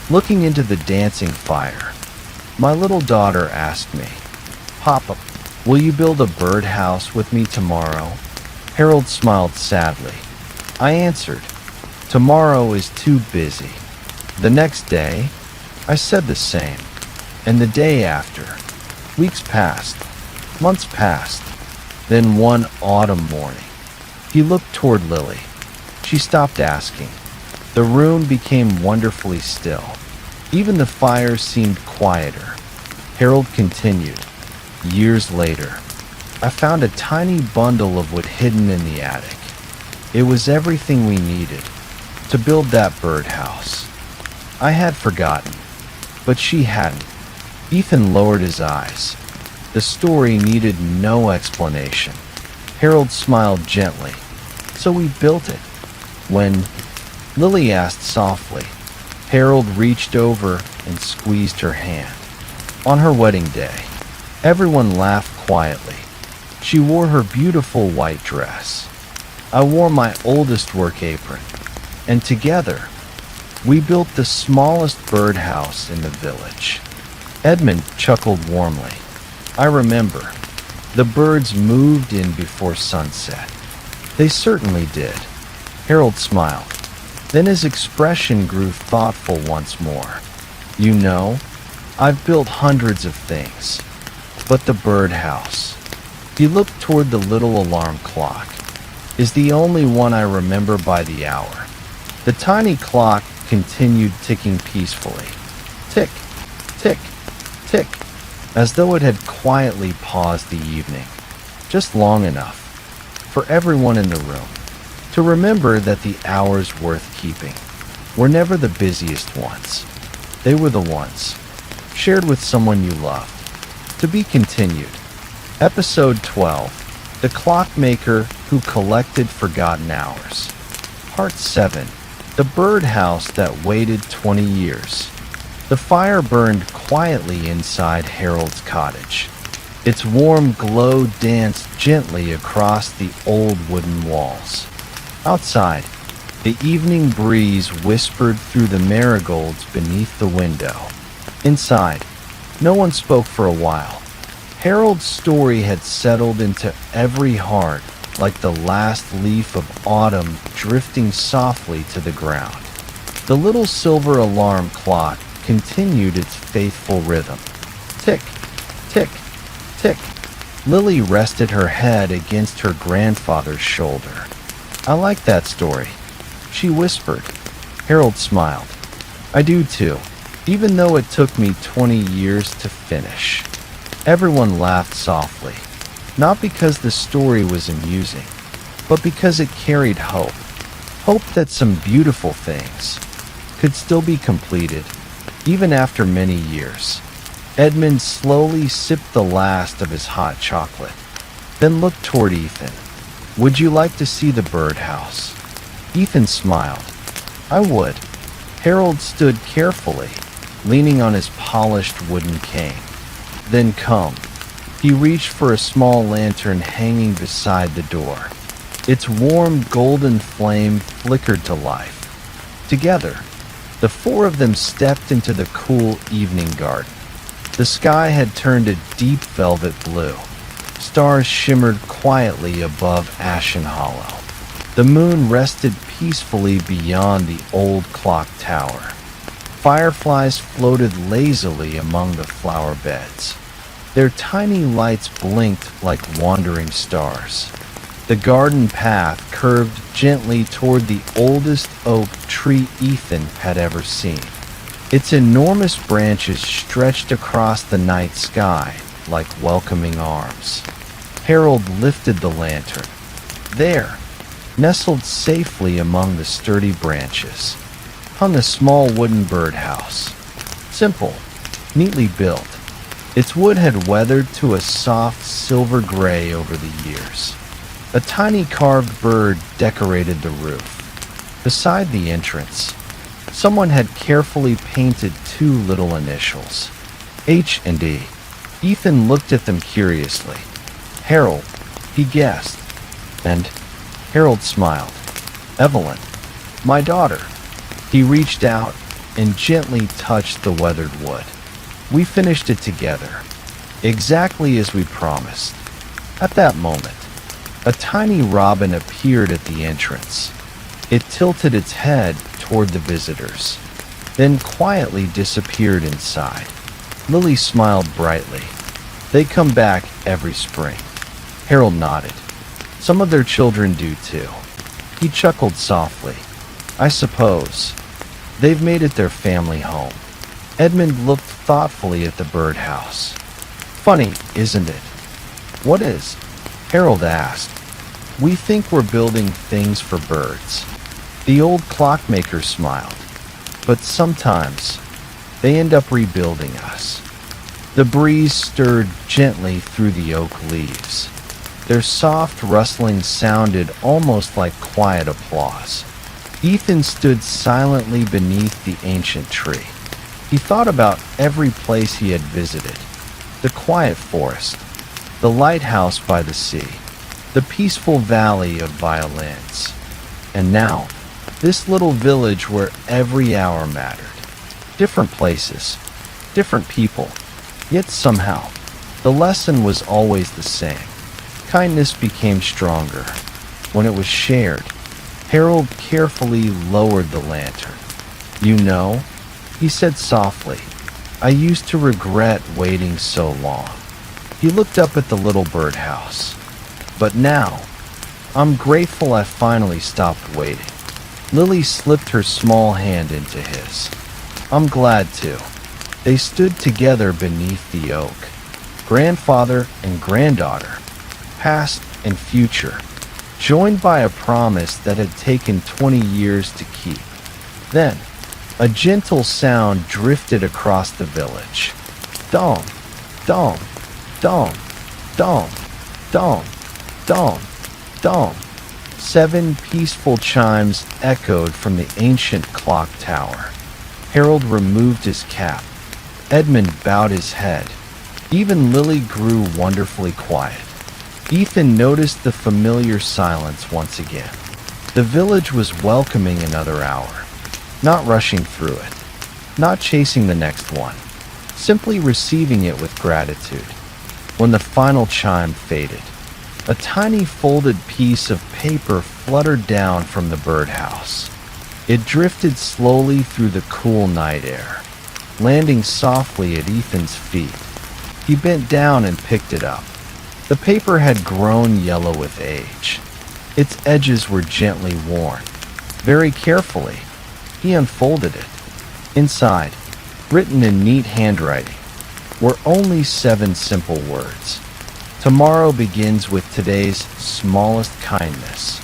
looking into the dancing fire. "My little daughter asked me, 'Papa, will you build a birdhouse with me tomorrow?'" Harold smiled sadly. I answered, "Tomorrow is too busy." The next day, I said the same. And the day after. Weeks passed. Months passed. Then one autumn morning, he looked toward Lily. She stopped asking. The room became wonderfully still. Even the fire seemed quieter. Harold continued. "Years later, I found a tiny bundle of wood hidden in the attic. It was everything we needed to build that birdhouse. I had forgotten, but she hadn't." Ethan lowered his eyes. The story needed no explanation. Harold smiled gently. "So we built it." When Lily asked softly, Harold reached over and squeezed her hand. On her wedding day, everyone laughed quietly. She wore her beautiful white dress. I wore my oldest work apron, and together, We built the smallest birdhouse in the village. Edmund chuckled warmly. I remember. The birds moved in before sunset. They certainly did. Harold smiled. Then his expression grew thoughtful once more. You know, I've built hundreds of things, but the birdhouse, he looked toward the little alarm clock, is the only one I remember by the hour. The tiny clock continued ticking peacefully. Tick, tick, tick, as though it had quietly paused the evening, just long enough for everyone in the room to remember that the hours worth keeping were never the busiest ones. They were the ones shared with someone you loved. To be continued. Episode 12. The Clockmaker Who Collected Forgotten Hours. Part 7. The Birdhouse That Waited 20 Years. The fire burned quietly inside Harold's cottage. Its warm glow danced gently across the old wooden walls. Outside, the evening breeze whispered through the marigolds beneath the window. Inside, no one spoke for a while. Harold's story had settled into every heart like the last leaf of autumn drifting softly to the ground. The little silver alarm clock continued its faithful rhythm. Tick, tick, tick. Lily rested her head against her grandfather's shoulder. I like that story, she whispered. Harold smiled. I do too, even though it took me 20 years to finish. Everyone laughed softly, not because the story was amusing, but because it carried hope. Hope that some beautiful things could still be completed, even after many years. Edmund slowly sipped the last of his hot chocolate, then looked toward Ethan. Would you like to see the birdhouse? Ethan smiled. I would. Harold stood carefully, leaning on his polished wooden cane. Then come. He reached for a small lantern hanging beside the door. Its warm golden flame flickered to life. Together, the four of them stepped into the cool evening garden. The sky had turned a deep velvet blue. Stars shimmered quietly above Ashen Hollow. The moon rested peacefully beyond the old clock tower. Fireflies floated lazily among the flower beds. Their tiny lights blinked like wandering stars. The garden path curved gently toward the oldest oak tree Ethan had ever seen. Its enormous branches stretched across the night sky like welcoming arms. Harold lifted the lantern. There, nestled safely among the sturdy branches, hung a small wooden birdhouse. Simple, neatly built. Its wood had weathered to a soft silver gray over the years. A tiny carved bird decorated the roof. Beside the entrance, someone had carefully painted two little initials, H and E. Ethan looked at them curiously. Harold, he guessed. And Harold smiled. Evelyn, my daughter. He reached out and gently touched the weathered wood. We finished it together, exactly as we promised. At that moment, a tiny robin appeared at the entrance. It tilted its head toward the visitors, then quietly disappeared inside. Lily smiled brightly. They come back every spring. Harold nodded. Some of their children do too. He chuckled softly. I suppose. They've made it their family home. Edmund looked thoughtfully at the birdhouse. Funny, isn't it? What is? Harold asked. We think we're building things for birds. The old clockmaker smiled. But sometimes, they end up rebuilding us. The breeze stirred gently through the oak leaves. Their soft rustling sounded almost like quiet applause. Ethan stood silently beneath the ancient tree. He thought about every place he had visited. The quiet forest, the lighthouse by the sea, the peaceful valley of violins. And now, This little village where every hour mattered. Different places, different people, yet somehow, the lesson was always the same. Kindness became stronger. When it was shared, Harold carefully lowered the lantern. "You know," he said softly, "I used to regret waiting so long." He looked up at the little birdhouse. "But now, I'm grateful I finally stopped waiting." Lily slipped her small hand into his. "I'm glad too." They stood together beneath the oak, grandfather and granddaughter, past and future, joined by a promise that had taken 20 years to keep. Then, a gentle sound drifted across the village. Dong, dong, dong, dong, dong, dong, dong. 7 peaceful chimes echoed from the ancient clock tower. Harold removed his cap. Edmund bowed his head. Even Lily grew wonderfully quiet. Ethan noticed the familiar silence once again. The village was welcoming another hour, not rushing through it, not chasing the next one, simply receiving it with gratitude. When the final chime faded, a tiny folded piece of paper fluttered down from the birdhouse. It drifted slowly through the cool night air, landing softly at Ethan's feet. He bent down and picked it up. The paper had grown yellow with age. Its edges were gently worn. Very carefully, he unfolded it. Inside, written in neat handwriting, were only 7 simple words. "Tomorrow begins with today's smallest kindness."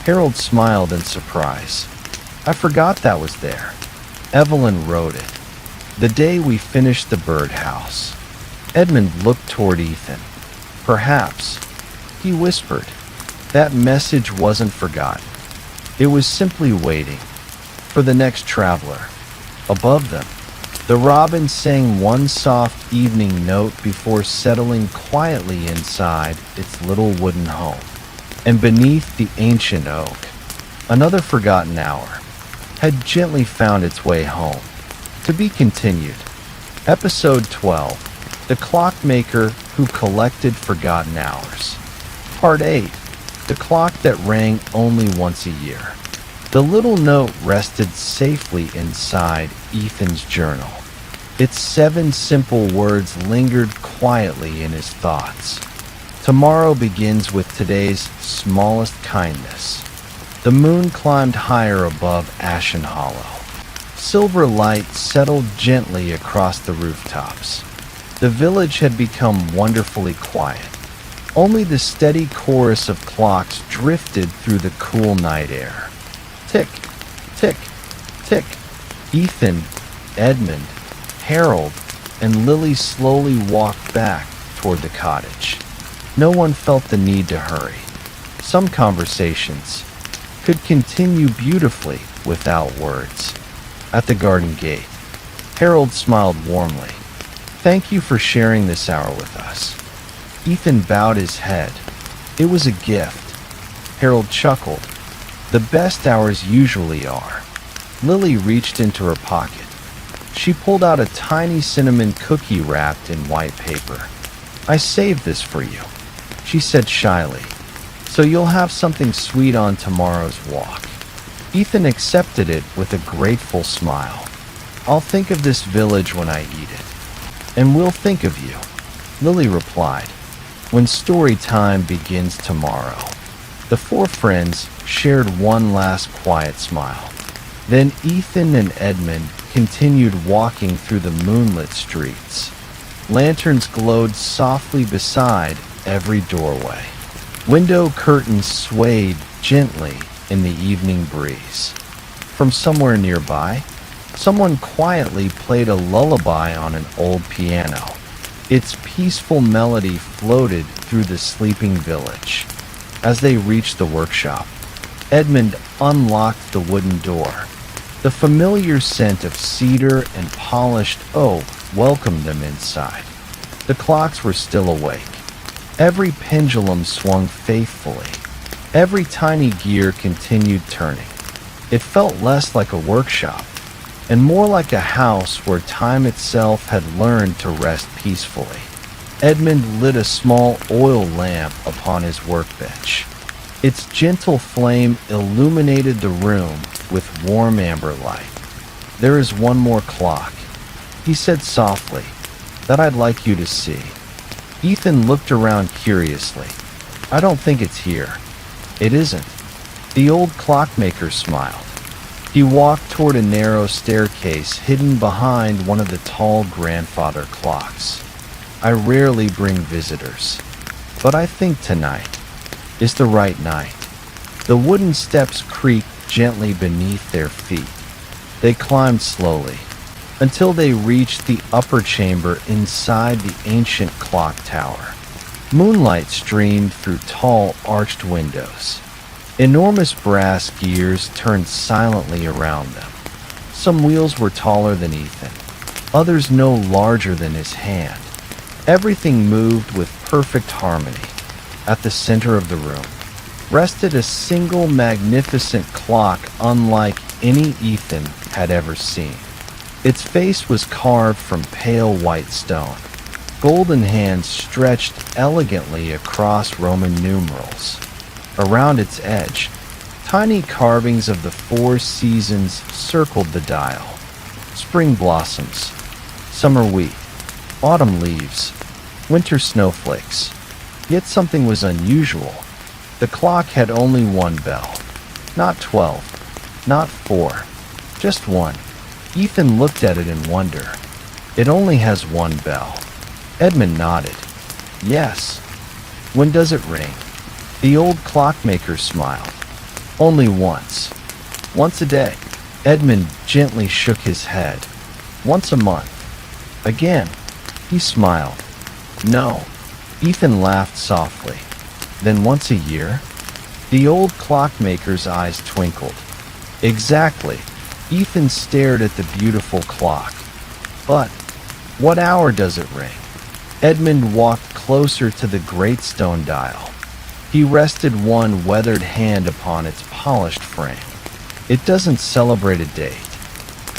Harold smiled in surprise. "I forgot that was there." Evelyn wrote it. "The day we finished the birdhouse." Edmund looked toward Ethan. "Perhaps," he whispered, "that message wasn't forgotten. It was simply waiting for the next traveler." Above them, the robin sang one soft evening note before settling quietly inside its little wooden home. And beneath the ancient oak, another forgotten hour had gently found its way home. To be continued. Episode 12. The Clockmaker Who Collected Forgotten Hours. Part 8. The Clock That Rang Only Once a Year. The little note rested safely inside Ethan's journal. Its 7 simple words lingered quietly in his thoughts. Tomorrow begins with today's smallest kindness. The moon climbed higher above Ashen Hollow. Silver light settled gently across the rooftops. The village had become wonderfully quiet. Only the steady chorus of clocks drifted through the cool night air. Tick, tick, tick. Ethan, Edmund, Harold, and Lily slowly walked back toward the cottage. No one felt the need to hurry. Some conversations could continue beautifully without words. At the garden gate, Harold smiled warmly. "Thank you for sharing this hour with us." Ethan bowed his head. "It was a gift." Harold chuckled. "The best hours usually are." Lily reached into her pocket. She pulled out a tiny cinnamon cookie wrapped in white paper. "I saved this for you," she said shyly, "so you'll have something sweet on tomorrow's walk." Ethan accepted it with a grateful smile. "I'll think of this village when I eat it." "And we'll think of you," Lily replied, "when story time begins tomorrow." The 4 friends shared one last quiet smile. Then Ethan and Edmund continued walking through the moonlit streets. Lanterns glowed softly beside every doorway. Window curtains swayed gently in the evening breeze. From somewhere nearby, someone quietly played a lullaby on an old piano. Its peaceful melody floated through the sleeping village. As they reached the workshop, Edmund unlocked the wooden door. The familiar scent of cedar and polished oak welcomed them inside. The clocks were still awake. Every pendulum swung faithfully. Every tiny gear continued turning. It felt less like a workshop and more like a house where time itself had learned to rest peacefully. Edmund lit a small oil lamp upon his workbench. Its gentle flame illuminated the room with warm amber light. "There is one more clock," he said softly, "that I'd like you to see." Ethan looked around curiously. "I don't think it's here." "It isn't." The old clockmaker smiled. He walked toward a narrow staircase hidden behind one of the tall grandfather clocks. "I rarely bring visitors, but I think tonight is the right night." The wooden steps creaked gently beneath their feet. They climbed slowly until they reached the upper chamber inside the ancient clock tower. Moonlight streamed through tall arched windows. Enormous brass gears turned silently around them. Some wheels were taller than Ethan, others no larger than his hand. Everything moved with perfect harmony. At the center of the room rested a single magnificent clock unlike any Ethan had ever seen. Its face was carved from pale white stone. Golden hands stretched elegantly across Roman numerals. Around its edge, tiny carvings of the four seasons circled the dial. Spring blossoms, summer wheat, autumn leaves, winter snowflakes. Yet something was unusual. The clock had only one bell. Not 12, not 4, just one. Ethan looked at it in wonder. "It only has one bell." Edmund nodded. "Yes." "When does it ring?" The old clockmaker smiled. "Only once. Once a day." Edmund gently shook his head. "Once a month." Again, he smiled. "No." Ethan laughed softly. "Then once a year?" The old clockmaker's eyes twinkled. "Exactly." Ethan stared at the beautiful clock. "But what hour does it ring?" Edmund walked closer to the great stone dial. He rested one weathered hand upon its polished frame. "It doesn't celebrate a date.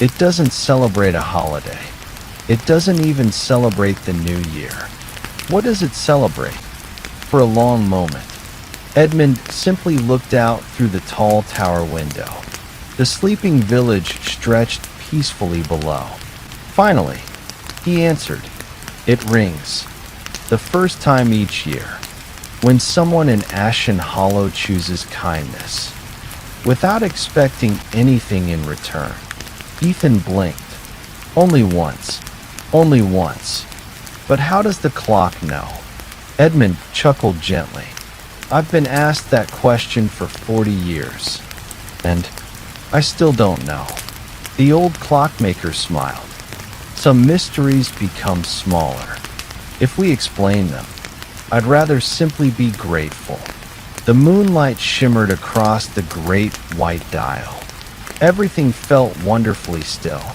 It doesn't celebrate a holiday. It doesn't even celebrate the new year. What does it celebrate?" For a long moment, Edmund simply looked out through the tall tower window. The sleeping village stretched peacefully below. Finally, he answered, "It rings. The first time each year, when someone in Ashen Hollow chooses kindness, without expecting anything in return." Ethan blinked. "Only once. Only once. But how does the clock know?" Edmund chuckled gently. "I've been asked that question for 40 years, and I still don't know." The old clockmaker smiled. "Some mysteries become smaller if we explain them. I'd rather simply be grateful." The moonlight shimmered across the great white dial. Everything felt wonderfully still.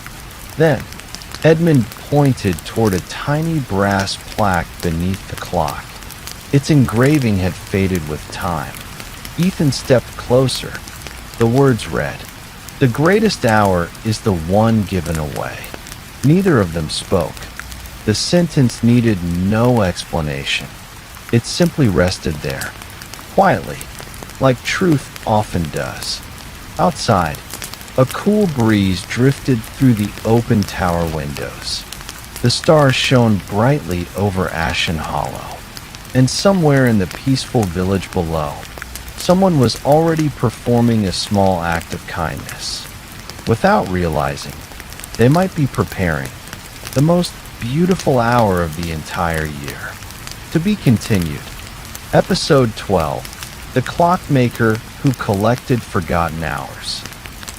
Then, Edmund pointed toward a tiny brass plaque beneath the clock. Its engraving had faded with time. Ethan stepped closer. The words read, "The greatest hour is the one given away." Neither of them spoke. The sentence needed no explanation. It simply rested there, quietly, like truth often does. Outside, a cool breeze drifted through the open tower windows. The stars shone brightly over Ashen Hollow. And somewhere in the peaceful village below, someone was already performing a small act of kindness. Without realizing, they might be preparing the most beautiful hour of the entire year. To be continued. Episode 12. The Clockmaker Who Collected Forgotten Hours.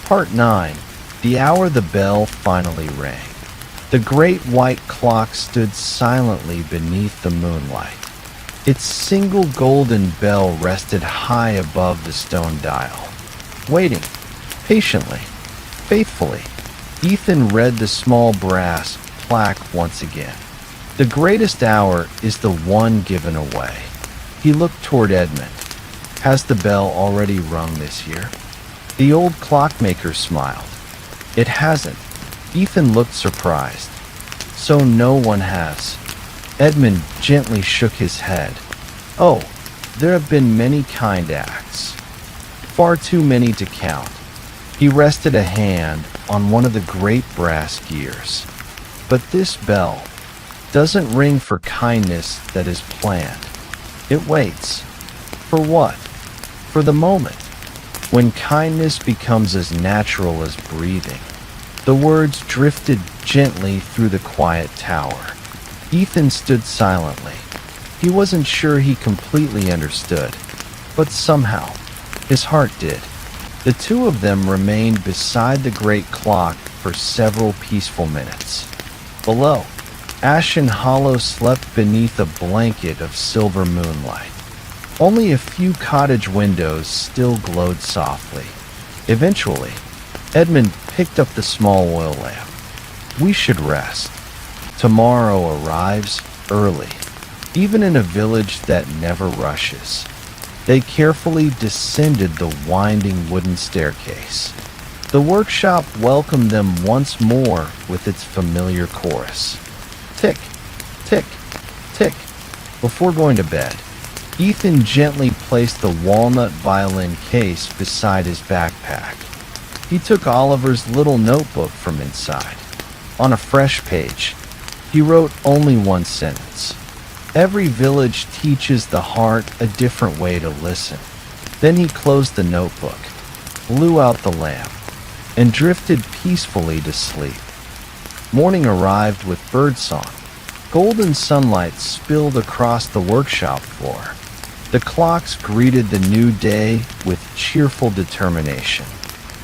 Part 9. The hour the bell finally rang. The great white clock stood silently beneath the moonlight. Its single golden bell rested high above the stone dial. Waiting, patiently, faithfully, Ethan read the small brass plaque once again. "The greatest hour is the one given away." He looked toward Edmund. "Has the bell already rung this year?" The old clockmaker smiled. It hasn't. Ethan looked surprised. So no one has. Edmund gently shook his head. Oh, there have been many kind acts. Far too many to count. He rested a hand on one of the great brass gears. But this bell doesn't ring for kindness that is planned. It waits. For what? For the moment, when kindness becomes as natural as breathing. The words drifted gently through the quiet tower. Ethan stood silently. He wasn't sure he completely understood, but somehow, his heart did. The two of them remained beside the great clock for several peaceful minutes. Below, Ashen Hollow slept beneath a blanket of silver moonlight. Only a few cottage windows still glowed softly. Eventually, Edmund picked up the small oil lamp. We should rest. Tomorrow arrives early, even in a village that never rushes. They carefully descended the winding wooden staircase. The workshop welcomed them once more with its familiar chorus. Tick, tick, tick. Before going to bed, Ethan gently placed the walnut violin case beside his backpack. He took Oliver's little notebook from inside. On a fresh page, he wrote only one sentence. Every village teaches the heart a different way to listen. Then he closed the notebook, blew out the lamp, and drifted peacefully to sleep. Morning arrived with birdsong. Golden sunlight spilled across the workshop floor. The clocks greeted the new day with cheerful determination.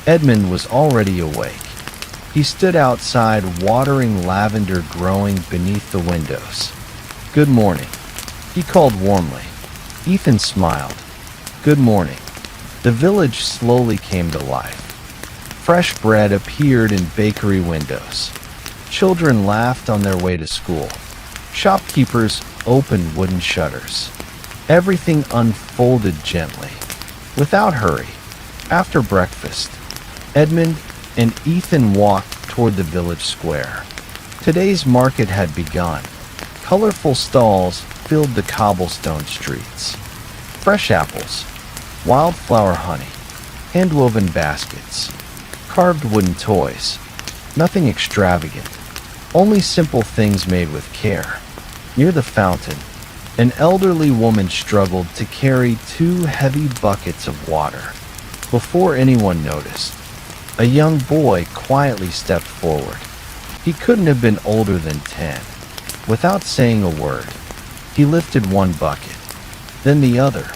Edmund was already awake. He stood outside watering lavender growing beneath the windows. Good morning, he called warmly. Ethan smiled. Good morning. The village slowly came to life. Fresh bread appeared in bakery windows. Children laughed on their way to school. Shopkeepers opened wooden shutters. Everything unfolded gently, without hurry. After breakfast, Edmund and Ethan walked toward the village square. Today's market had begun. Colorful stalls filled the cobblestone streets. Fresh apples, wildflower honey, hand-woven baskets, carved wooden toys. Nothing extravagant, only simple things made with care. Near the fountain, an elderly woman struggled to carry 2 heavy buckets of water. Before anyone noticed, a young boy quietly stepped forward. He couldn't have been older than 10. Without saying a word, he lifted one bucket, then the other.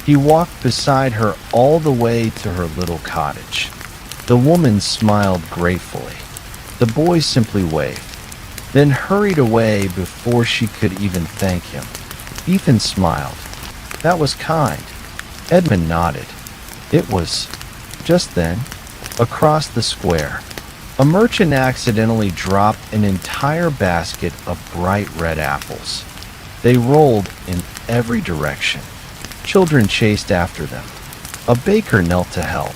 He walked beside her all the way to her little cottage. The woman smiled gratefully. The boy simply waved, then hurried away before she could even thank him. Ethan smiled. That was kind. Edmund nodded. It was. Just then, across the square, a merchant accidentally dropped an entire basket of bright red apples. They rolled in every direction. Children chased after them. A baker knelt to help.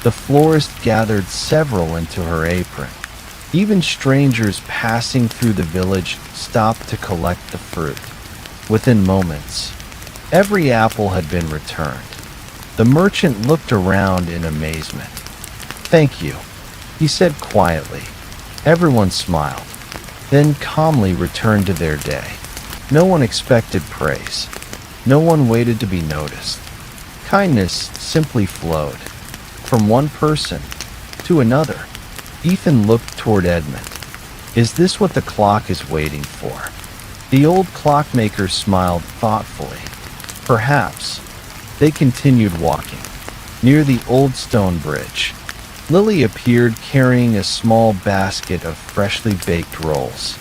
The florist gathered several into her apron. Even strangers passing through the village stopped to collect the fruit. Within moments, every apple had been returned. The merchant looked around in amazement. Thank you, he said quietly. Everyone smiled, then calmly returned to their day. No one expected praise. No one waited to be noticed. Kindness simply flowed, from one person to another. Ethan looked toward Edmund. Is this what the clock is waiting for? The old clockmaker smiled thoughtfully. Perhaps. They continued walking. Near the old stone bridge, Lily appeared carrying a small basket of freshly baked rolls.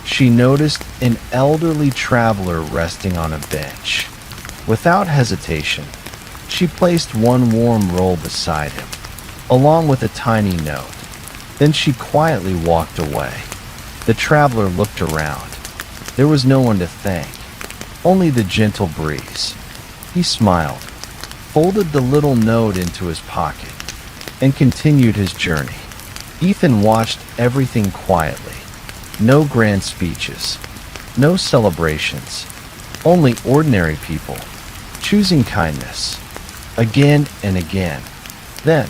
She noticed an elderly traveler resting on a bench. Without hesitation, she placed one warm roll beside him, along with a tiny note. Then she quietly walked away. The traveler looked around. There was no one to thank, only the gentle breeze. He smiled, folded the little note into his pocket, and continued his journey. Ethan watched everything quietly. No grand speeches, no celebrations, only ordinary people, choosing kindness, again and again. Then,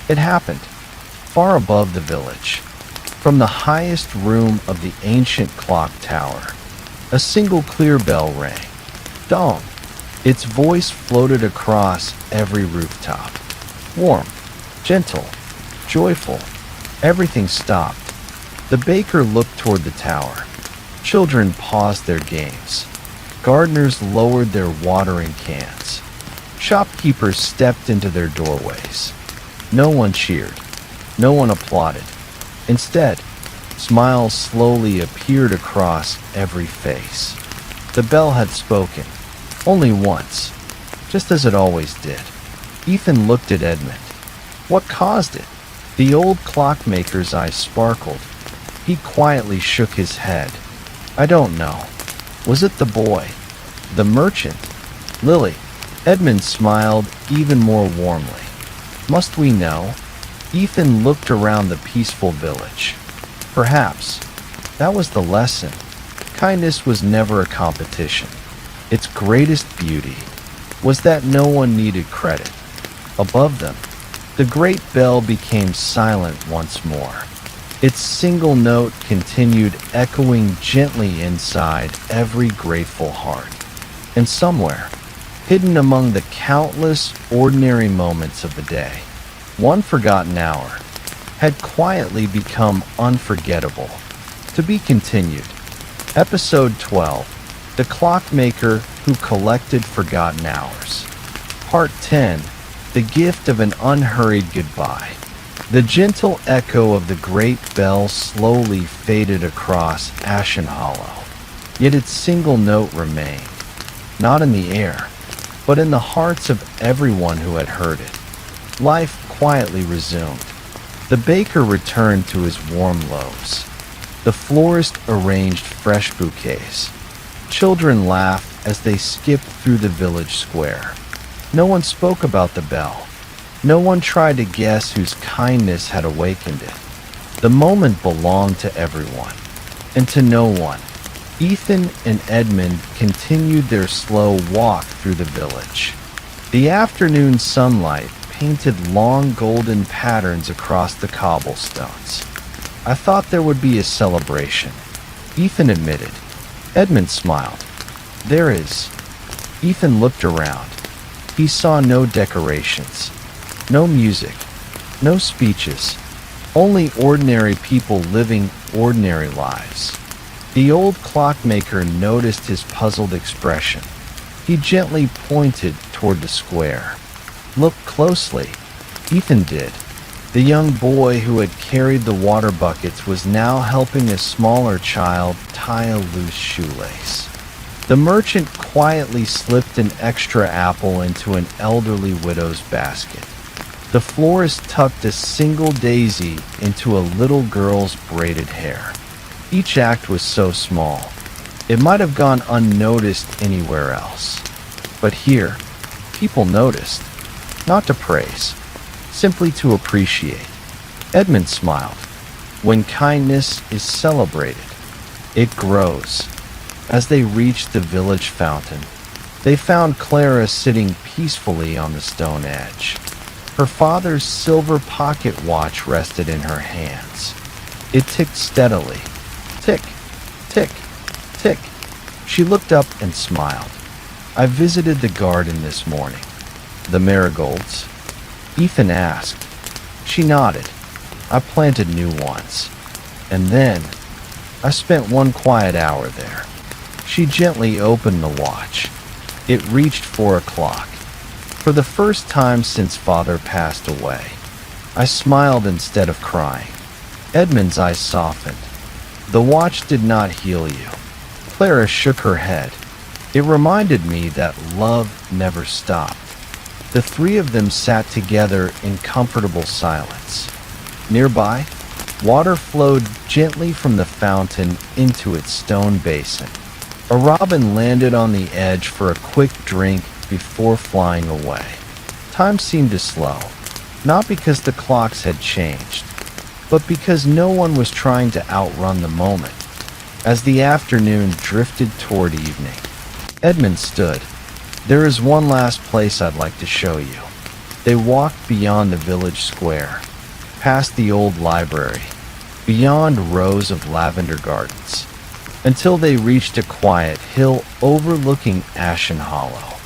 it happened, far above the village. From the highest room of the ancient clock tower, a single clear bell rang. Dong! Its voice floated across every rooftop. Warm, gentle, joyful. Everything stopped. The baker looked toward the tower. Children paused their games. Gardeners lowered their watering cans. Shopkeepers stepped into their doorways. No one cheered. No one applauded. Instead, smiles slowly appeared across every face. The bell had spoken. Only once. Just as it always did. Ethan looked at Edmund. What caused it? The old clockmaker's eyes sparkled. He quietly shook his head. I don't know. Was it the boy? The merchant? Lily? Edmund smiled even more warmly. Must we know? Ethan looked around the peaceful village. Perhaps. That was the lesson. Kindness was never a competition. Its greatest beauty was that no one needed credit. Above them, the great bell became silent once more. Its single note continued echoing gently inside every grateful heart. And somewhere, hidden among the countless ordinary moments of the day, one forgotten hour had quietly become unforgettable. To be continued. Episode 12, The Clockmaker Who Collected Forgotten Hours. Part 10, The Gift of an Unhurried Goodbye. The gentle echo of the great bell slowly faded across Ashen Hollow, yet its single note remained, not in the air, but in the hearts of everyone who had heard it. Life quietly resumed. The baker returned to his warm loaves. The florist arranged fresh bouquets. Children laughed as they skipped through the village square. No one spoke about the bell. No one tried to guess whose kindness had awakened it. The moment belonged to everyone, and to no one. Ethan and Edmund continued their slow walk through the village. The afternoon sunlight painted long golden patterns across the cobblestones. I thought there would be a celebration, Ethan admitted. Edmund smiled. There is. Ethan looked around. He saw no decorations, no music, no speeches, only ordinary people living ordinary lives. The old clockmaker noticed his puzzled expression. He gently pointed toward the square. Look closely. Ethan did. The young boy who had carried the water buckets was now helping a smaller child tie a loose shoelace. The merchant quietly slipped an extra apple into an elderly widow's basket. The florist tucked a single daisy into a little girl's braided hair. Each act was so small, it might have gone unnoticed anywhere else. But here, people noticed. Not to praise, simply to appreciate. Edmund smiled. When kindness is celebrated, it grows. As they reached the village fountain, they found Clara sitting peacefully on the stone edge. Her father's silver pocket watch rested in her hands. It ticked steadily. Tick, tick, tick. She looked up and smiled. I visited the garden this morning. The marigolds? Ethan asked. She nodded. I planted new ones. And then, I spent one quiet hour there. She gently opened the watch. It reached 4 o'clock. For the first time since Father passed away, I smiled instead of crying. Edmund's eyes softened. The watch did not heal you. Clara shook her head. It reminded me that love never stopped. The three of them sat together in comfortable silence. Nearby, water flowed gently from the fountain into its stone basin. A robin landed on the edge for a quick drink before flying away. Time seemed to slow. not because the clocks had changed, but because no one was trying to outrun the moment. As the afternoon drifted toward evening, Edmund stood. "There is one last place I'd like to show you." They walked beyond the village square, past the old library, beyond rows of lavender gardens, until they reached a quiet hill overlooking Ashen Hollow.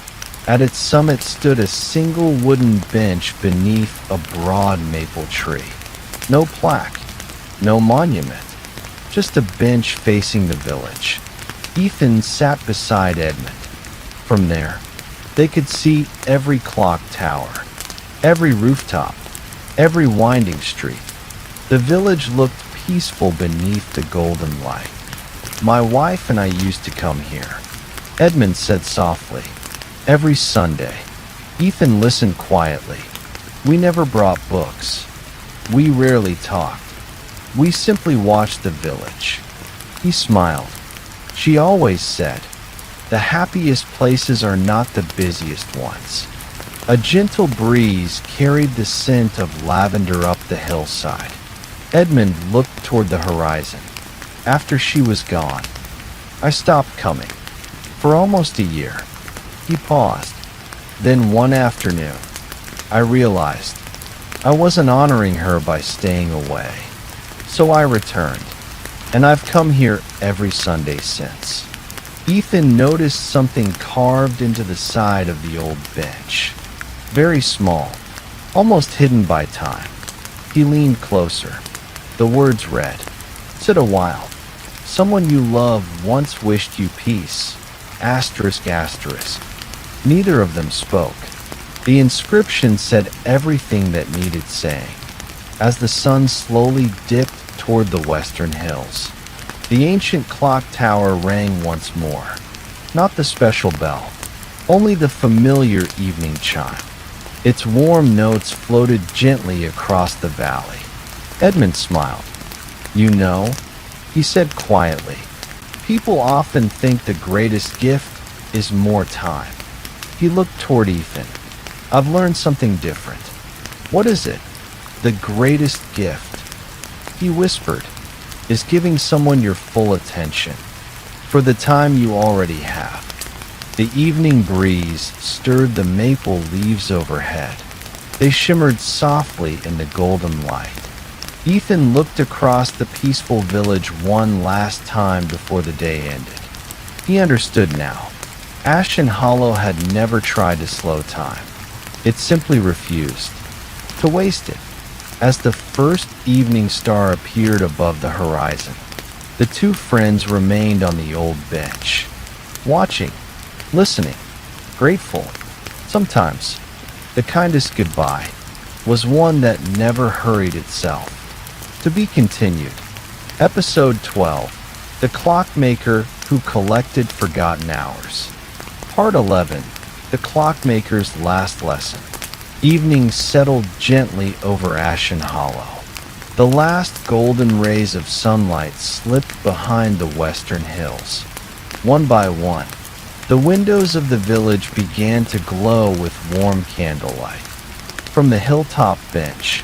At its summit stood a single wooden bench beneath a broad maple tree. No plaque, no monument, just a bench facing the village. Ethan sat beside Edmund. From there, they could see every clock tower, every rooftop, every winding street. The village looked peaceful beneath the golden light. "My wife and I used to come here," Edmund said softly. "Every Sunday." Ethan listened quietly. "We never brought books. We rarely talked. We simply watched the village." He smiled. "She always said, the happiest places are not the busiest ones." A gentle breeze carried the scent of lavender up the hillside. Edmund looked toward the horizon. After she was gone, I stopped coming. For almost a year. He paused. Then one afternoon, I realized I wasn't honoring her by staying away. So I returned, and I've come here every Sunday since. Ethan noticed something carved into the side of the old bench. Very small, almost hidden by time. He leaned closer. The words read, "Sit a while. Someone you loved once wished you peace. Asterisk, asterisk." Neither of them spoke. The inscription said everything that needed saying. As the sun slowly dipped toward the western hills, the ancient clock tower rang once more. Not the special bell, only the familiar evening chime. Its warm notes floated gently across the valley. Edmund smiled. "You know," he said quietly, "people often think the greatest gift is more time." He looked toward Ethan. "I've learned something different." "What is it?" "The greatest gift," he whispered, "is giving someone your full attention, for the time you already have." The evening breeze stirred the maple leaves overhead. They shimmered softly in the golden light. Ethan looked across the peaceful village one last time before the day ended. He understood now. Ashen Hollow had never tried to slow time. It simply refused to waste it. As the first evening star appeared above the horizon, the two friends remained on the old bench, watching, listening, grateful. Sometimes, the kindest goodbye was one that never hurried itself. To be continued. Episode 12. The Clockmaker Who Collected Forgotten Hours. Part 11. The Clockmaker's Last Lesson. Evening settled gently over Ashen Hollow. The last golden rays of sunlight slipped behind the western hills. One by one, the windows of the village began to glow with warm candlelight. From the hilltop bench,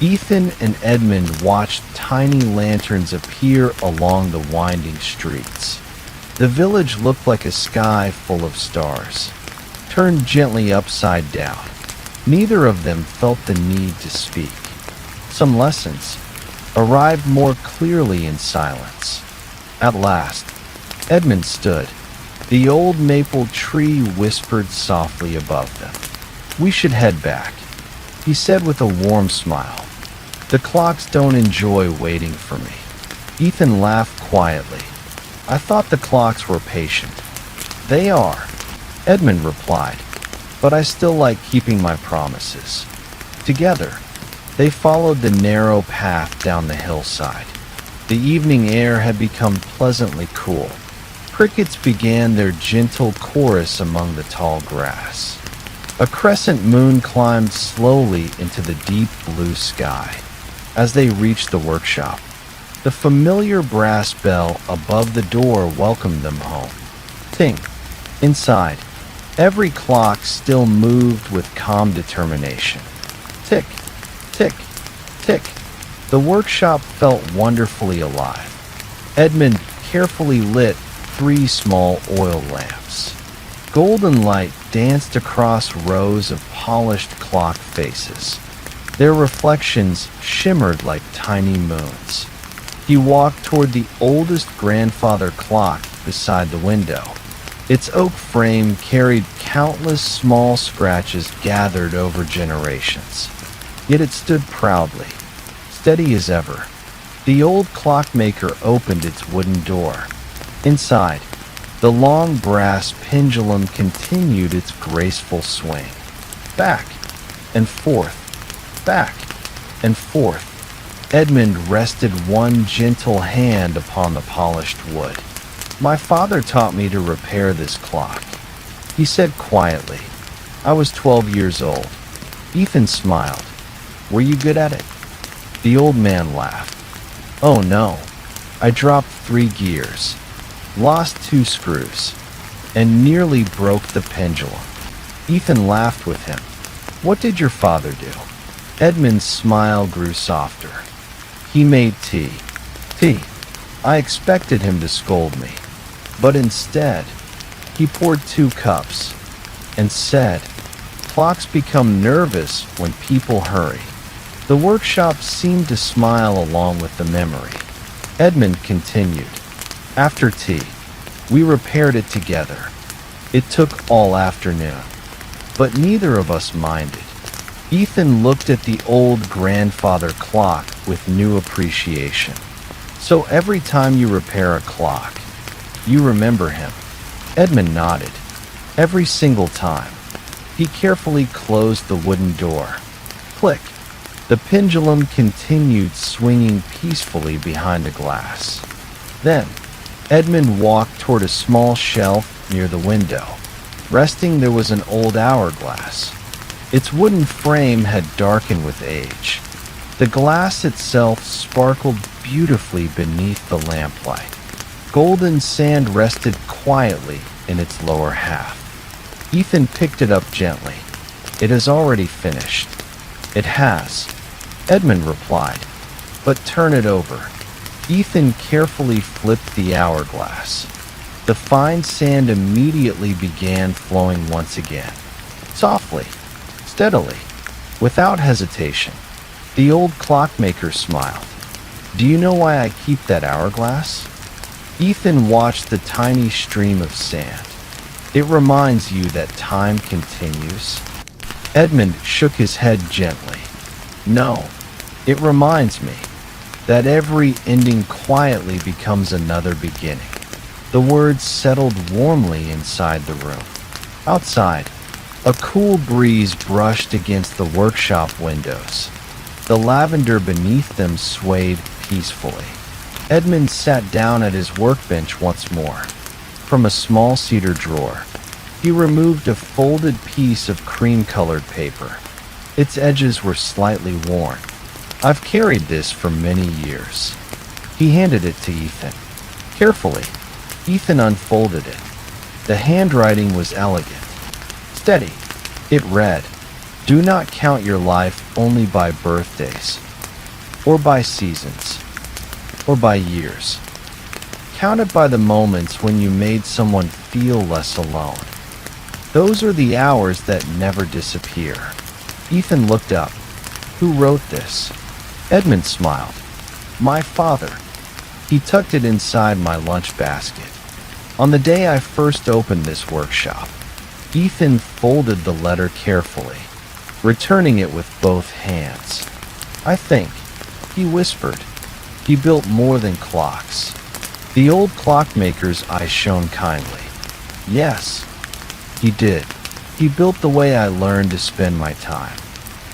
Ethan and Edmund watched tiny lanterns appear along the winding streets. The village looked like a sky full of stars, turned gently upside down. Neither of them felt the need to speak. Some lessons arrived more clearly in silence. At last, Edmund stood. The old maple tree whispered softly above them. "We should head back," he said with a warm smile. "The clocks don't enjoy waiting for me." Ethan laughed quietly. "I thought the clocks were patient." "They are," Edmund replied, "but I still like keeping my promises." Together, they followed the narrow path down the hillside. The evening air had become pleasantly cool. Crickets began their gentle chorus among the tall grass. A crescent moon climbed slowly into the deep blue sky. As they reached the workshop, the familiar brass bell above the door welcomed them home. Ting! Inside, every clock still moved with calm determination. Tick! Tick, tick. The workshop felt wonderfully alive. Edmund carefully lit 3 small oil lamps. Golden light danced across rows of polished clock faces. Their reflections shimmered like tiny moons. He walked toward the oldest grandfather clock beside the window. Its oak frame carried countless small scratches gathered over generations. Yet it stood proudly, steady as ever. The old clockmaker opened its wooden door. Inside, the long brass pendulum continued its graceful swing. Back and forth, back and forth. Edmund rested one gentle hand upon the polished wood. "My father taught me to repair this clock," he said quietly. "I was 12 years old." Ethan smiled. "Were you good at it?" The old man laughed. "Oh no, I dropped 3 gears, lost 2 screws, and nearly broke the pendulum." Ethan laughed with him. "What did your father do?" Edmund's smile grew softer. "He made tea." Tea. I expected him to scold me, but instead, he poured 2 cups and said, "Clocks become nervous when people hurry." The workshop seemed to smile along with the memory. Edmund continued. "After tea, we repaired it together. It took all afternoon, but neither of us minded." Ethan looked at the old grandfather clock with new appreciation. "So every time you repair a clock, you remember him?" Edmund nodded. "Every single time." He carefully closed the wooden door. Click. The pendulum continued swinging peacefully behind the glass. Then, Edmund walked toward a small shelf near the window. Resting there was an old hourglass. Its wooden frame had darkened with age. The glass itself sparkled beautifully beneath the lamplight. Golden sand rested quietly in its lower half. Ethan picked it up gently. "It is already finished." "It has," Edmund replied. "But turn it over." Ethan carefully flipped the hourglass. The fine sand immediately began flowing once again. Softly, steadily, without hesitation. The old clockmaker smiled. "Do you know why I keep that hourglass?" Ethan watched the tiny stream of sand. "It reminds you that time continues." Edmund shook his head gently. "No, it reminds me that every ending quietly becomes another beginning." The words settled warmly inside the room. Outside, a cool breeze brushed against the workshop windows. The lavender beneath them swayed peacefully. Edmund sat down at his workbench once more. From a small cedar drawer, he removed a folded piece of cream-colored paper. Its edges were slightly worn. "I've carried this for many years." He handed it to Ethan. Carefully, Ethan unfolded it. The handwriting was elegant, steady. It read, "Do not count your life only by birthdays, or by seasons, or by years. Count it by the moments when you made someone feel less alone. Those are the hours that never disappear." Ethan looked up. "Who wrote this?" Edmund smiled. "My father." He tucked it inside my lunch basket. On the day I first opened this workshop, Ethan folded the letter carefully, returning it with both hands. "I think," he whispered, "he built more than clocks." The old clockmaker's eyes shone kindly. "Yes, he did. He built the way I learned to spend my time."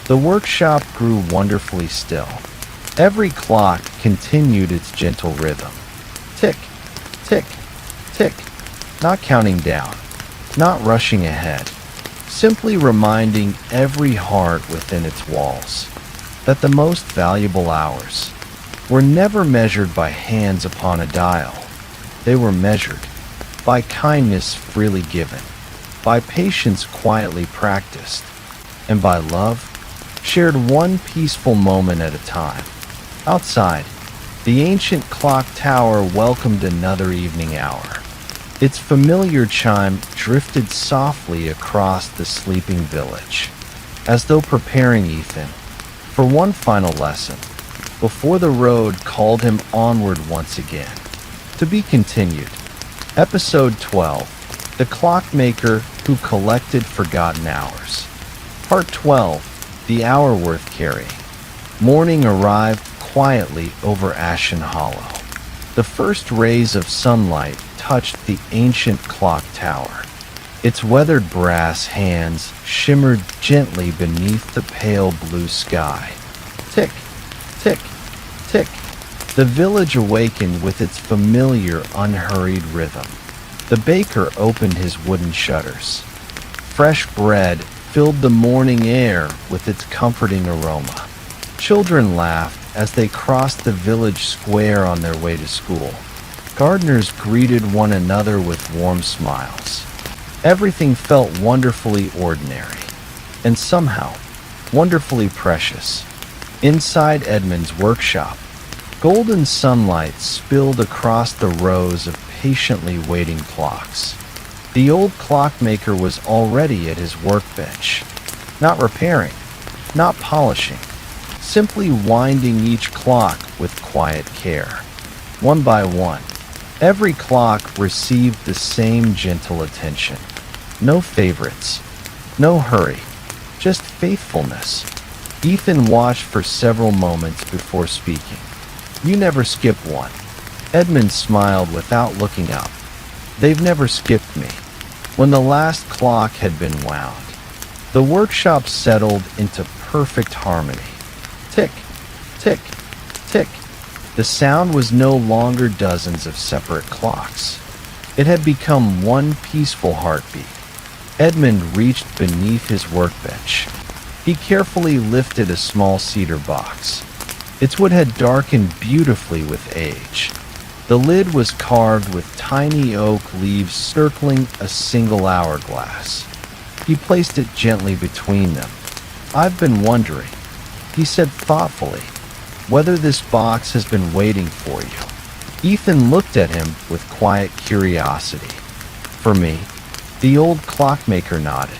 The workshop grew wonderfully still. Every clock continued its gentle rhythm. Tick, tick, tick. Not counting down, not rushing ahead. Simply reminding every heart within its walls that the most valuable hours were never measured by hands upon a dial. They were measured by kindness freely given, by patience quietly practiced, and by love shared one peaceful moment at a time. Outside, the ancient clock tower welcomed another evening hour. Its familiar chime drifted softly across the sleeping village, as though preparing Ethan for one final lesson, before the road called him onward once again. To be continued. Episode 12, The Clockmaker Who Collected Forgotten Hours. Part 12, The Hour Worth Carrying. Morning arrived quietly over Ashen Hollow. The first rays of sunlight touched the ancient clock tower. Its weathered brass hands shimmered gently beneath the pale blue sky. Tick, tick, tick. The village awakened with its familiar, unhurried rhythm. The baker opened his wooden shutters. Fresh bread filled the morning air with its comforting aroma. Children laughed as they crossed the village square on their way to school. Gardeners greeted one another with warm smiles. Everything felt wonderfully ordinary, and somehow wonderfully precious. Inside Edmund's workshop, golden sunlight spilled across the rows of patiently waiting clocks. The old clockmaker was already at his workbench, not repairing, not polishing, simply winding each clock with quiet care. One by one, every clock received the same gentle attention. No favorites, no hurry, just faithfulness. Ethan watched for several moments before speaking. "You never skip one." Edmund smiled without looking up. "They've never skipped me." When the last clock had been wound, the workshop settled into perfect harmony. Tick, tick, tick. The sound was no longer dozens of separate clocks. It had become one peaceful heartbeat. Edmund reached beneath his workbench. He carefully lifted a small cedar box. Its wood had darkened beautifully with age. The lid was carved with tiny oak leaves circling a single hourglass. He placed it gently between them. "I've been wondering," he said thoughtfully, "whether this box has been waiting for you." Ethan looked at him with quiet curiosity. "For me?" The old clockmaker nodded.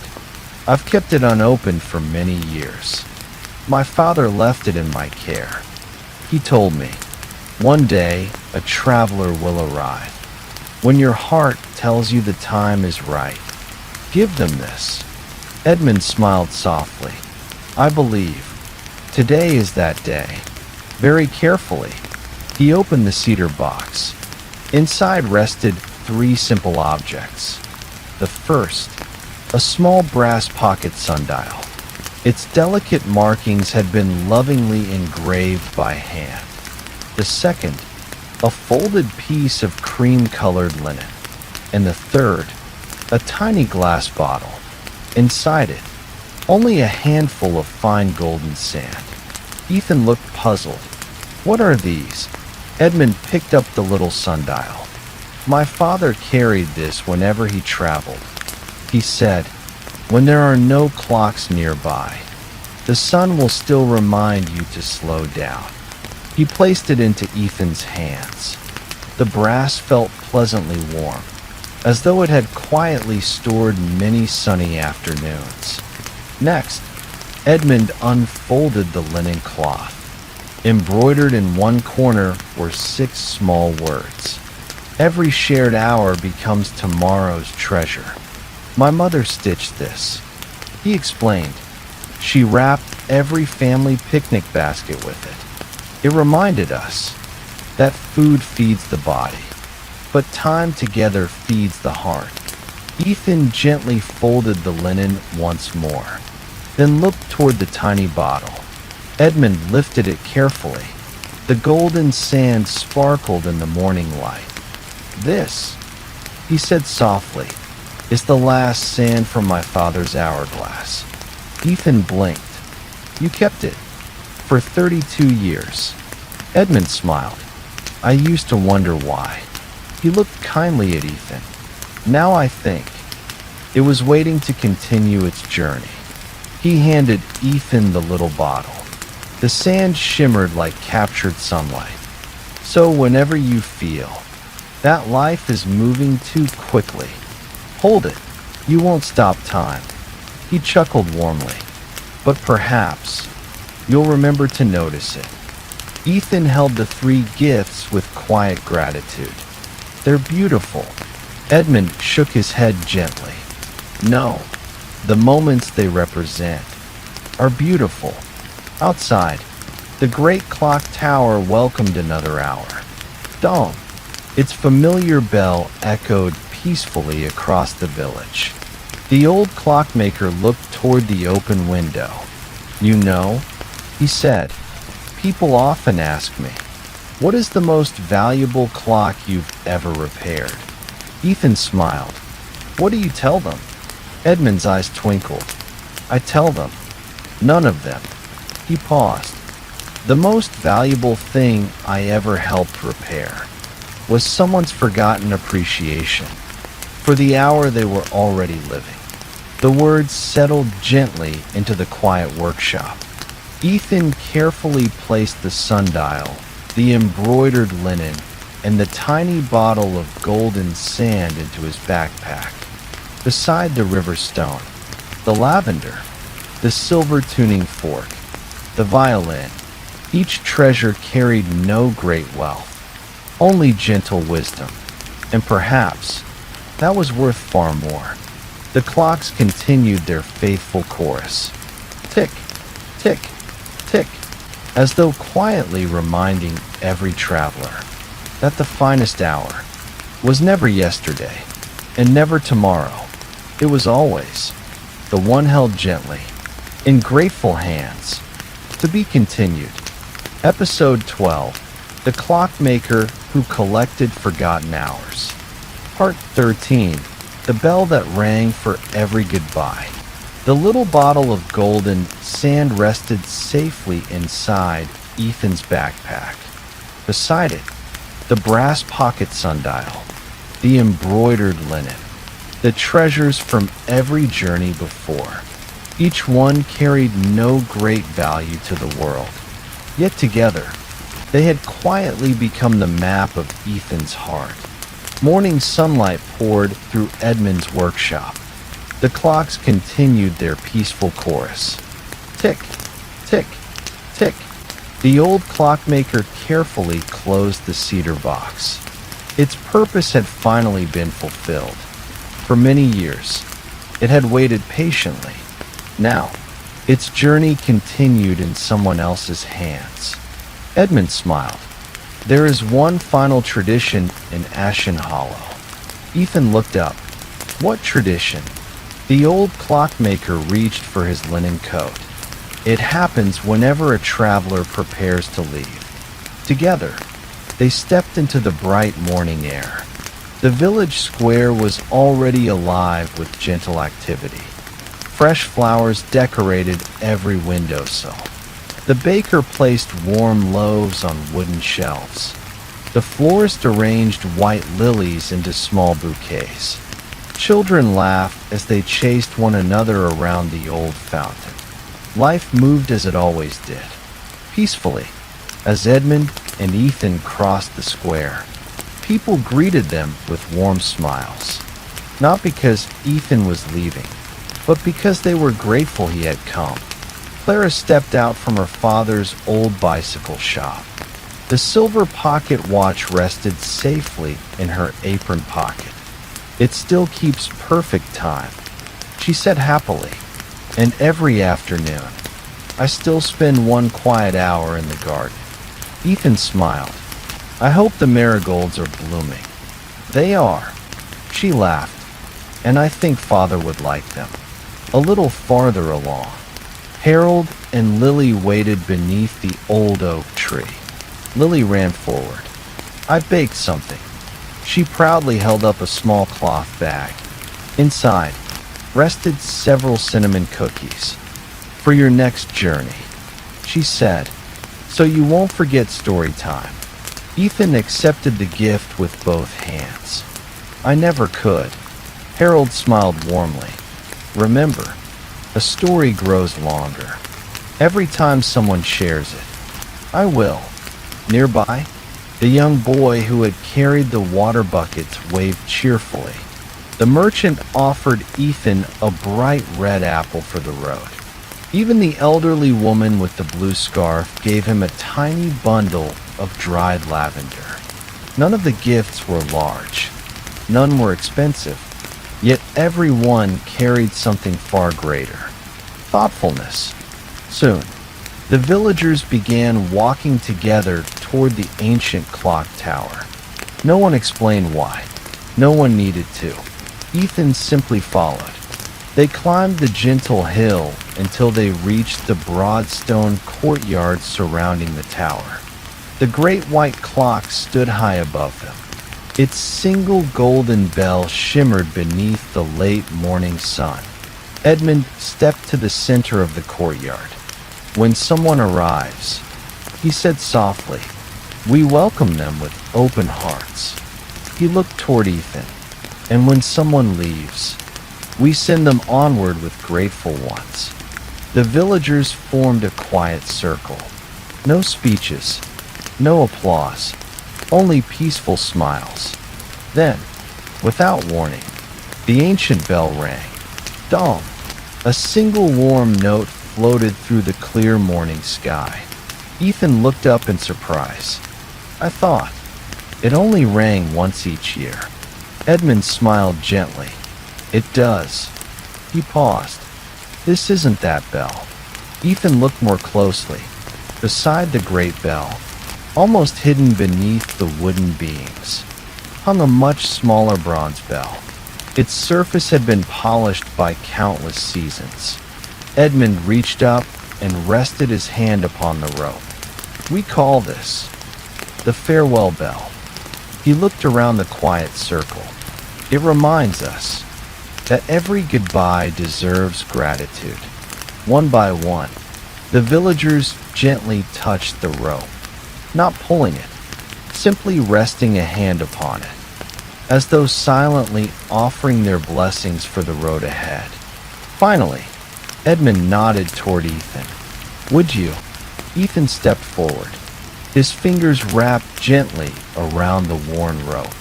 "I've kept it unopened for many years. My father left it in my care. He told me, one day a traveler will arrive. When your heart tells you the time is right, give them this." Edmund smiled softly. "I believe. Today is that day." Very carefully, he opened the cedar box. Inside rested 3 simple objects. The first, a small brass pocket sundial. Its delicate markings had been lovingly engraved by hand. The second, a folded piece of cream-colored linen. And the third, a tiny glass bottle. Inside it, only a handful of fine golden sand. Ethan looked puzzled. "What are these?" Edmund picked up the little sundial. "My father carried this whenever he traveled," he said. "When there are no clocks nearby, the sun will still remind you to slow down." He placed it into Ethan's hands. The brass felt pleasantly warm, as though it had quietly stored many sunny afternoons. Next, Edmund unfolded the linen cloth. Embroidered in one corner were 6 small words. "Every shared hour becomes tomorrow's treasure." "My mother stitched this," he explained. "She wrapped every family picnic basket with it. It reminded us that food feeds the body, but time together feeds the heart." Ethan gently folded the linen once more, then looked toward the tiny bottle. Edmund lifted it carefully. The golden sand sparkled in the morning light. "This," he said softly, "is the last sand from my father's hourglass." Ethan blinked. "You kept it for 32 years. Edmund smiled. "I used to wonder why." He looked kindly at Ethan. "Now I think it was waiting to continue its journey." He handed Ethan the little bottle. The sand shimmered like captured sunlight. So whenever you feel that life is moving too quickly, hold it. You won't stop time. He chuckled warmly. But perhaps you'll remember to notice it. Ethan held the 3 gifts with quiet gratitude. They're beautiful. Edmund shook his head gently. No, the moments they represent are beautiful. Outside, the great clock tower welcomed another hour. Dong! Its familiar bell echoed peacefully across the village. The old clockmaker looked toward the open window. You know, he said, people often ask me, what is the most valuable clock you've ever repaired? Ethan smiled. What do you tell them? Edmund's eyes twinkled. I tell them, none of them. He paused. The most valuable thing I ever helped repair was someone's forgotten appreciation for the hour they were already living. The words settled gently into the quiet workshop. Ethan carefully placed the sundial, the embroidered linen, and the tiny bottle of golden sand into his backpack. Beside the river stone, the lavender, the silver tuning fork, the violin, each treasure carried no great wealth, only gentle wisdom, and perhaps that was worth far more. The clocks continued their faithful chorus. Tick, tick, tick, as though quietly reminding every traveler that the finest hour was never yesterday and never tomorrow. It was always the one held gently in grateful hands. To be continued. Episode 12, The Clockmaker Who Collected Forgotten Hours. Part 13, The Bell That Rang for Every Goodbye. The little bottle of golden sand rested safely inside Ethan's backpack. Beside it, the brass pocket sundial, the embroidered linen, the treasures from every journey before. Each one carried no great value to the world, yet together, they had quietly become the map of Ethan's heart. Morning sunlight poured through Edmund's workshop. The clocks continued their peaceful chorus. Tick, tick, tick. The old clockmaker carefully closed the cedar box. Its purpose had finally been fulfilled. For many years, it had waited patiently. Now, its journey continued in someone else's hands. Edmund smiled. There is one final tradition in Ashen Hollow. Ethan looked up. What tradition? The old clockmaker reached for his linen coat. It happens whenever a traveler prepares to leave. Together, they stepped into the bright morning air. The village square was already alive with gentle activity. Fresh flowers decorated every windowsill. The baker placed warm loaves on wooden shelves. The florist arranged white lilies into small bouquets. Children laughed as they chased one another around the old fountain. Life moved as it always did, peacefully, as Edmund and Ethan crossed the square. People greeted them with warm smiles, not because Ethan was leaving, but because they were grateful he had come. Clara stepped out from her father's old bicycle shop. The silver pocket watch rested safely in her apron pocket. It still keeps perfect time, she said happily. And every afternoon, I still spend one quiet hour in the garden. Ethan smiled. I hope the marigolds are blooming. They are, she laughed, and I think Father would like them. A little farther along, Harold and Lily waited beneath the old oak tree. Lily ran forward. I baked something. She proudly held up a small cloth bag. Inside rested several cinnamon cookies. For your next journey, she said, so you won't forget story time. Ethan accepted the gift with both hands. I never could. Harold smiled warmly. Remember, A story grows longer every time someone shares it. I will. Nearby, the young boy who had carried the water buckets waved cheerfully. The merchant offered Ethan a bright red apple for the road. Even the elderly woman with the blue scarf gave him a tiny bundle of dried lavender. None of the gifts were large. None were expensive. Yet every one carried something far greater: thoughtfulness. Soon, the villagers began walking together toward the ancient clock tower. No one explained why. No one needed to. Ethan simply followed. They climbed the gentle hill until they reached the broad stone courtyard surrounding the tower. The great white clock stood high above them. Its single golden bell shimmered beneath the late morning sun. Edmund stepped to the center of the courtyard. When someone arrives, he said softly, we welcome them with open hearts. He looked toward Ethan. And when someone leaves, we send them onward with grateful ones. The villagers formed a quiet circle. No speeches, no applause, only peaceful smiles. Then, without warning, the ancient bell rang. Dong! A single warm note floated through the clear morning sky. Ethan looked up in surprise. I thought it only rang once each year. Edmund smiled gently. It does. He paused. This isn't that bell. Ethan looked more closely. Beside the great bell, almost hidden beneath the wooden beams, hung a much smaller bronze bell. Its surface had been polished by countless seasons. Edmund reached up and rested his hand upon the rope. We call this the farewell bell. He looked around the quiet circle. It reminds us that every goodbye deserves gratitude. One by one, the villagers gently touched the rope, not pulling it, simply resting a hand upon it, as though silently offering their blessings for the road ahead. Finally, Edmund nodded toward Ethan. Would you? Ethan stepped forward. His fingers wrapped gently around the worn rope.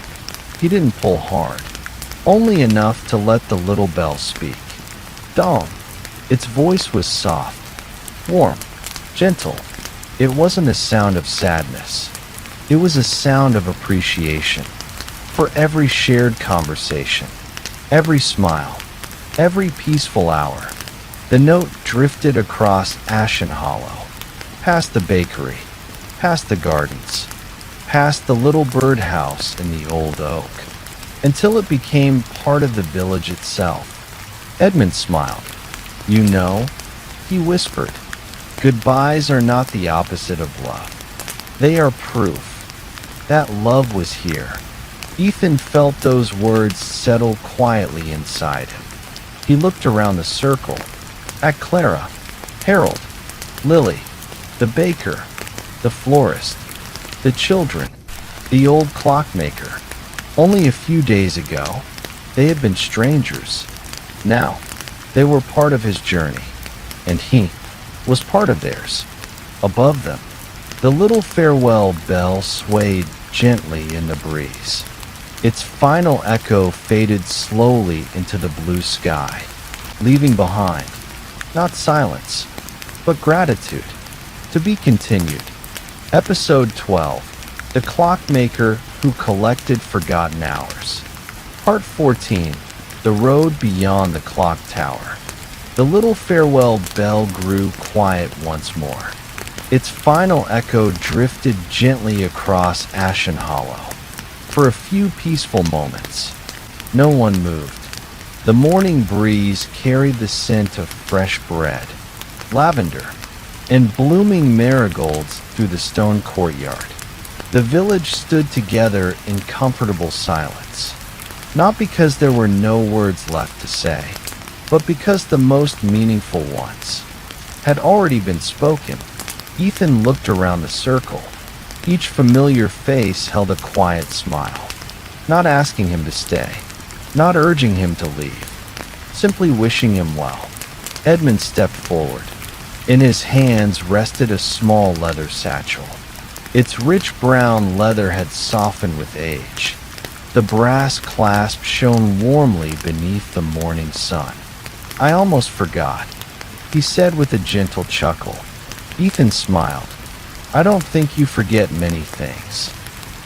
He didn't pull hard, only enough to let the little bell speak. Dong. Its voice was soft, warm, gentle. It wasn't a sound of sadness. It was a sound of appreciation. For every shared conversation, every smile, every peaceful hour, the note drifted across Ashen Hollow, past the bakery, past the gardens, past the little birdhouse in the old oak, until it became part of the village itself. Edmund smiled. You know, he whispered, goodbyes are not the opposite of love. They are proof that love was here. Ethan felt those words settle quietly inside him. He looked around the circle, at Clara, Harold, Lily, the baker, the florist, the children, the old clockmaker. Only a few days ago, they had been strangers. Now, they were part of his journey, and he was part of theirs. Above them, the little farewell bell swayed gently in the breeze. Its final echo faded slowly into the blue sky, leaving behind not silence, but gratitude. To be continued. Episode 12. The Clockmaker Who Collected Forgotten Hours. Part 14. The Road Beyond the Clock Tower. The little farewell bell grew quiet once more. Its final echo drifted gently across Ashen Hollow. For a few peaceful moments, no one moved. The morning breeze carried the scent of fresh bread, lavender, and blooming marigolds through the stone courtyard. The village stood together in comfortable silence, not because there were no words left to say, but because the most meaningful ones had already been spoken. Ethan looked around the circle. Each familiar face held a quiet smile, not asking him to stay, not urging him to leave, simply wishing him well. Edmund stepped forward. In his hands rested a small leather satchel. Its rich brown leather had softened with age. The brass clasp shone warmly beneath the morning sun. "I almost forgot," he said with a gentle chuckle. Ethan smiled. "I don't think you forget many things."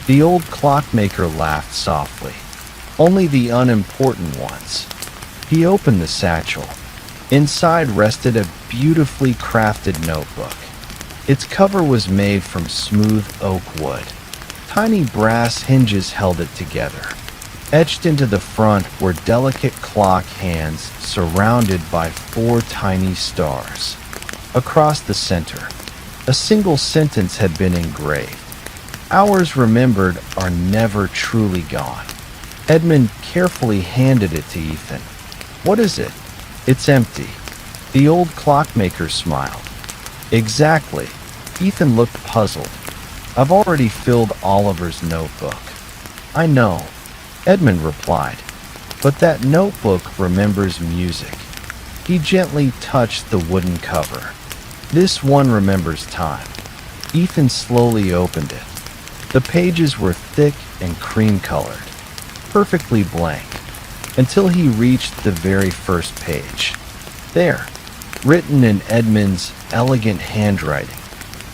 The old clockmaker laughed softly. "Only the unimportant ones." He opened the satchel. Inside rested a beautifully crafted notebook. Its cover was made from smooth oak wood. Tiny brass hinges held it together. Etched into the front were delicate clock hands surrounded by 4 tiny stars. Across the center, a single sentence had been engraved. "Hours remembered are never truly gone." Edmund carefully handed it to Ethan. "What is it?" "It's empty." The old clockmaker smiled. "Exactly." Ethan looked puzzled. "I've already filled Oliver's notebook." "I know," Edmund replied, "but that notebook remembers music." He gently touched the wooden cover. "This one remembers time." Ethan slowly opened it. The pages were thick and cream-colored, perfectly blank, until he reached the very first page. There, written in Edmund's elegant handwriting,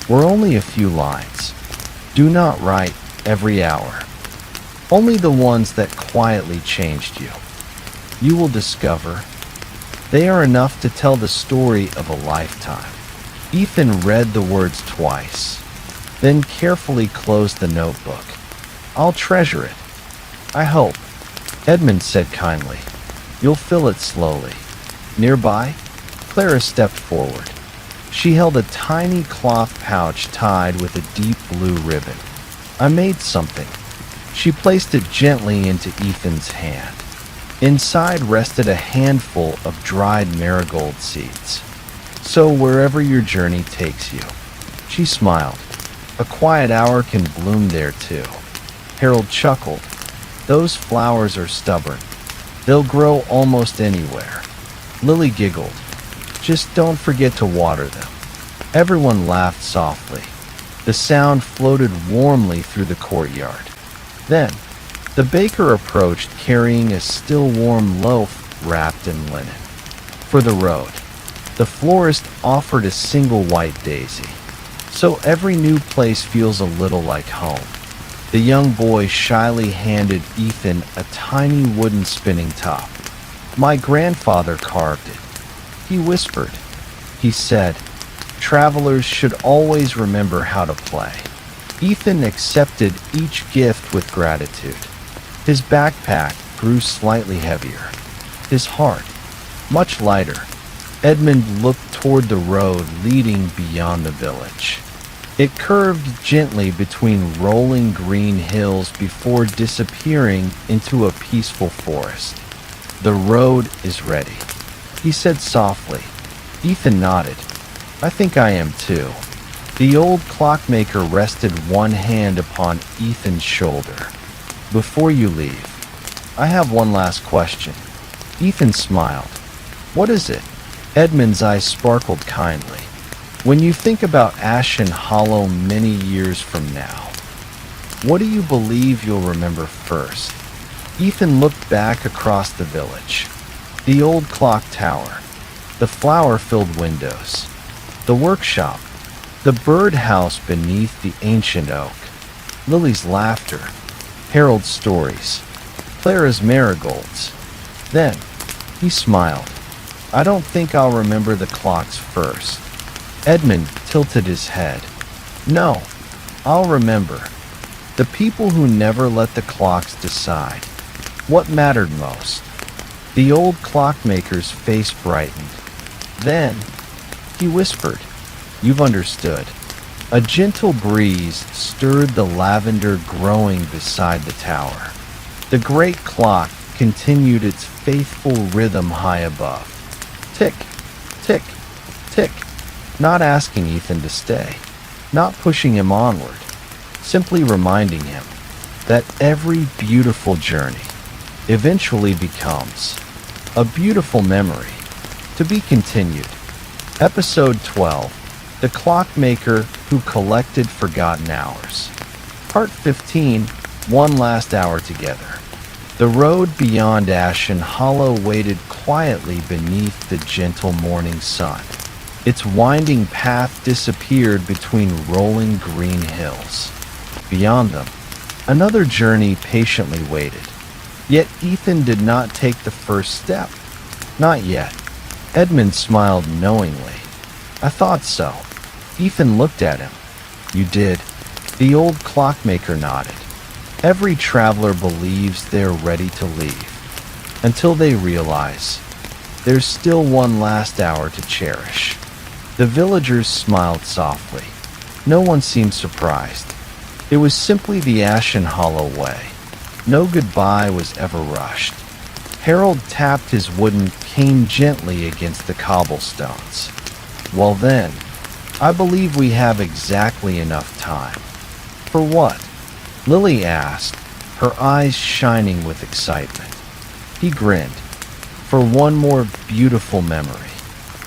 were only a few lines. "Do not write every hour. Only the ones that quietly changed you. You will discover they are enough to tell the story of a lifetime." Ethan read the words twice, then carefully closed the notebook. "I'll treasure it." "I hope," Edmund said kindly. "You'll fill it slowly." Nearby, Clara stepped forward. She held a tiny cloth pouch tied with a deep blue ribbon. "I made something." She placed it gently into Ethan's hand. Inside rested a handful of dried marigold seeds. "So wherever your journey takes you." She smiled. "A quiet hour can bloom there too." Harold chuckled. "Those flowers are stubborn. They'll grow almost anywhere." Lily giggled. "Just don't forget to water them." Everyone laughed softly. The sound floated warmly through the courtyard. Then, the baker approached carrying a still warm loaf wrapped in linen. For the road, the florist offered a single white daisy. "So every new place feels a little like home." The young boy shyly handed Ethan a tiny wooden spinning top. "My grandfather carved it." He whispered. He said, "Travelers should always remember how to play." Ethan accepted each gift with gratitude. His backpack grew slightly heavier. His heart, much lighter. Edmund looked toward the road leading beyond the village. It curved gently between rolling green hills before disappearing into a peaceful forest. "The road is ready," he said softly. Ethan nodded. "I think I am too." The old clockmaker rested one hand upon Ethan's shoulder. "Before you leave, I have one last question." Ethan smiled. "What is it?" Edmund's eyes sparkled kindly. "When you think about Ashen Hollow many years from now, what do you believe you'll remember first?" Ethan looked back across the village. The old clock tower, the flower-filled windows, the workshop, the birdhouse beneath the ancient oak, Lily's laughter, Harold's stories, Clara's marigolds. Then, he smiled. "I don't think I'll remember the clocks first." Edmund tilted his head. "No, I'll remember the people who never let the clocks decide what mattered most." The old clockmaker's face brightened. Then, he whispered, "You've understood." A gentle breeze stirred the lavender growing beside the tower. The great clock continued its faithful rhythm high above. Tick, tick, tick. Not asking Ethan to stay, not pushing him onward, simply reminding him that every beautiful journey eventually becomes a beautiful memory. To be continued. Episode 12. The Clockmaker Who Collected Forgotten Hours. Part 15. One Last Hour Together. The road beyond Ashen Hollow waited quietly beneath the gentle morning sun. Its winding path disappeared between rolling green hills. Beyond them, another journey patiently waited. Yet Ethan did not take the first step. Not yet. Edmund smiled knowingly. I thought so. Ethan looked at him. You did. The old clockmaker nodded. Every traveler believes they're ready to leave, until they realize there's still one last hour to cherish. The villagers smiled softly. No one seemed surprised. It was simply the Ashen Hollow way. No goodbye was ever rushed. Harold tapped his wooden cane gently against the cobblestones. Well then, I believe we have exactly enough time. For what? Lily asked, her eyes shining with excitement. He grinned. For one more beautiful memory.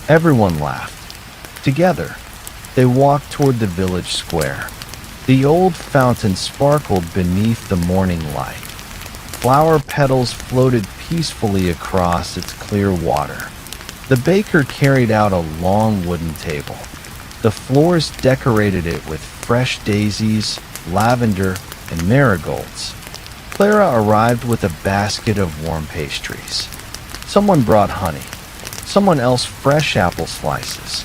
Everyone laughed. Together, they walked toward the village square. The old fountain sparkled beneath the morning light. Flower petals floated peacefully across its clear water. The baker carried out a long wooden table. The floors decorated it with fresh daisies, lavender, and marigolds. Clara arrived with a basket of warm pastries. Someone brought honey. Someone else fresh apple slices.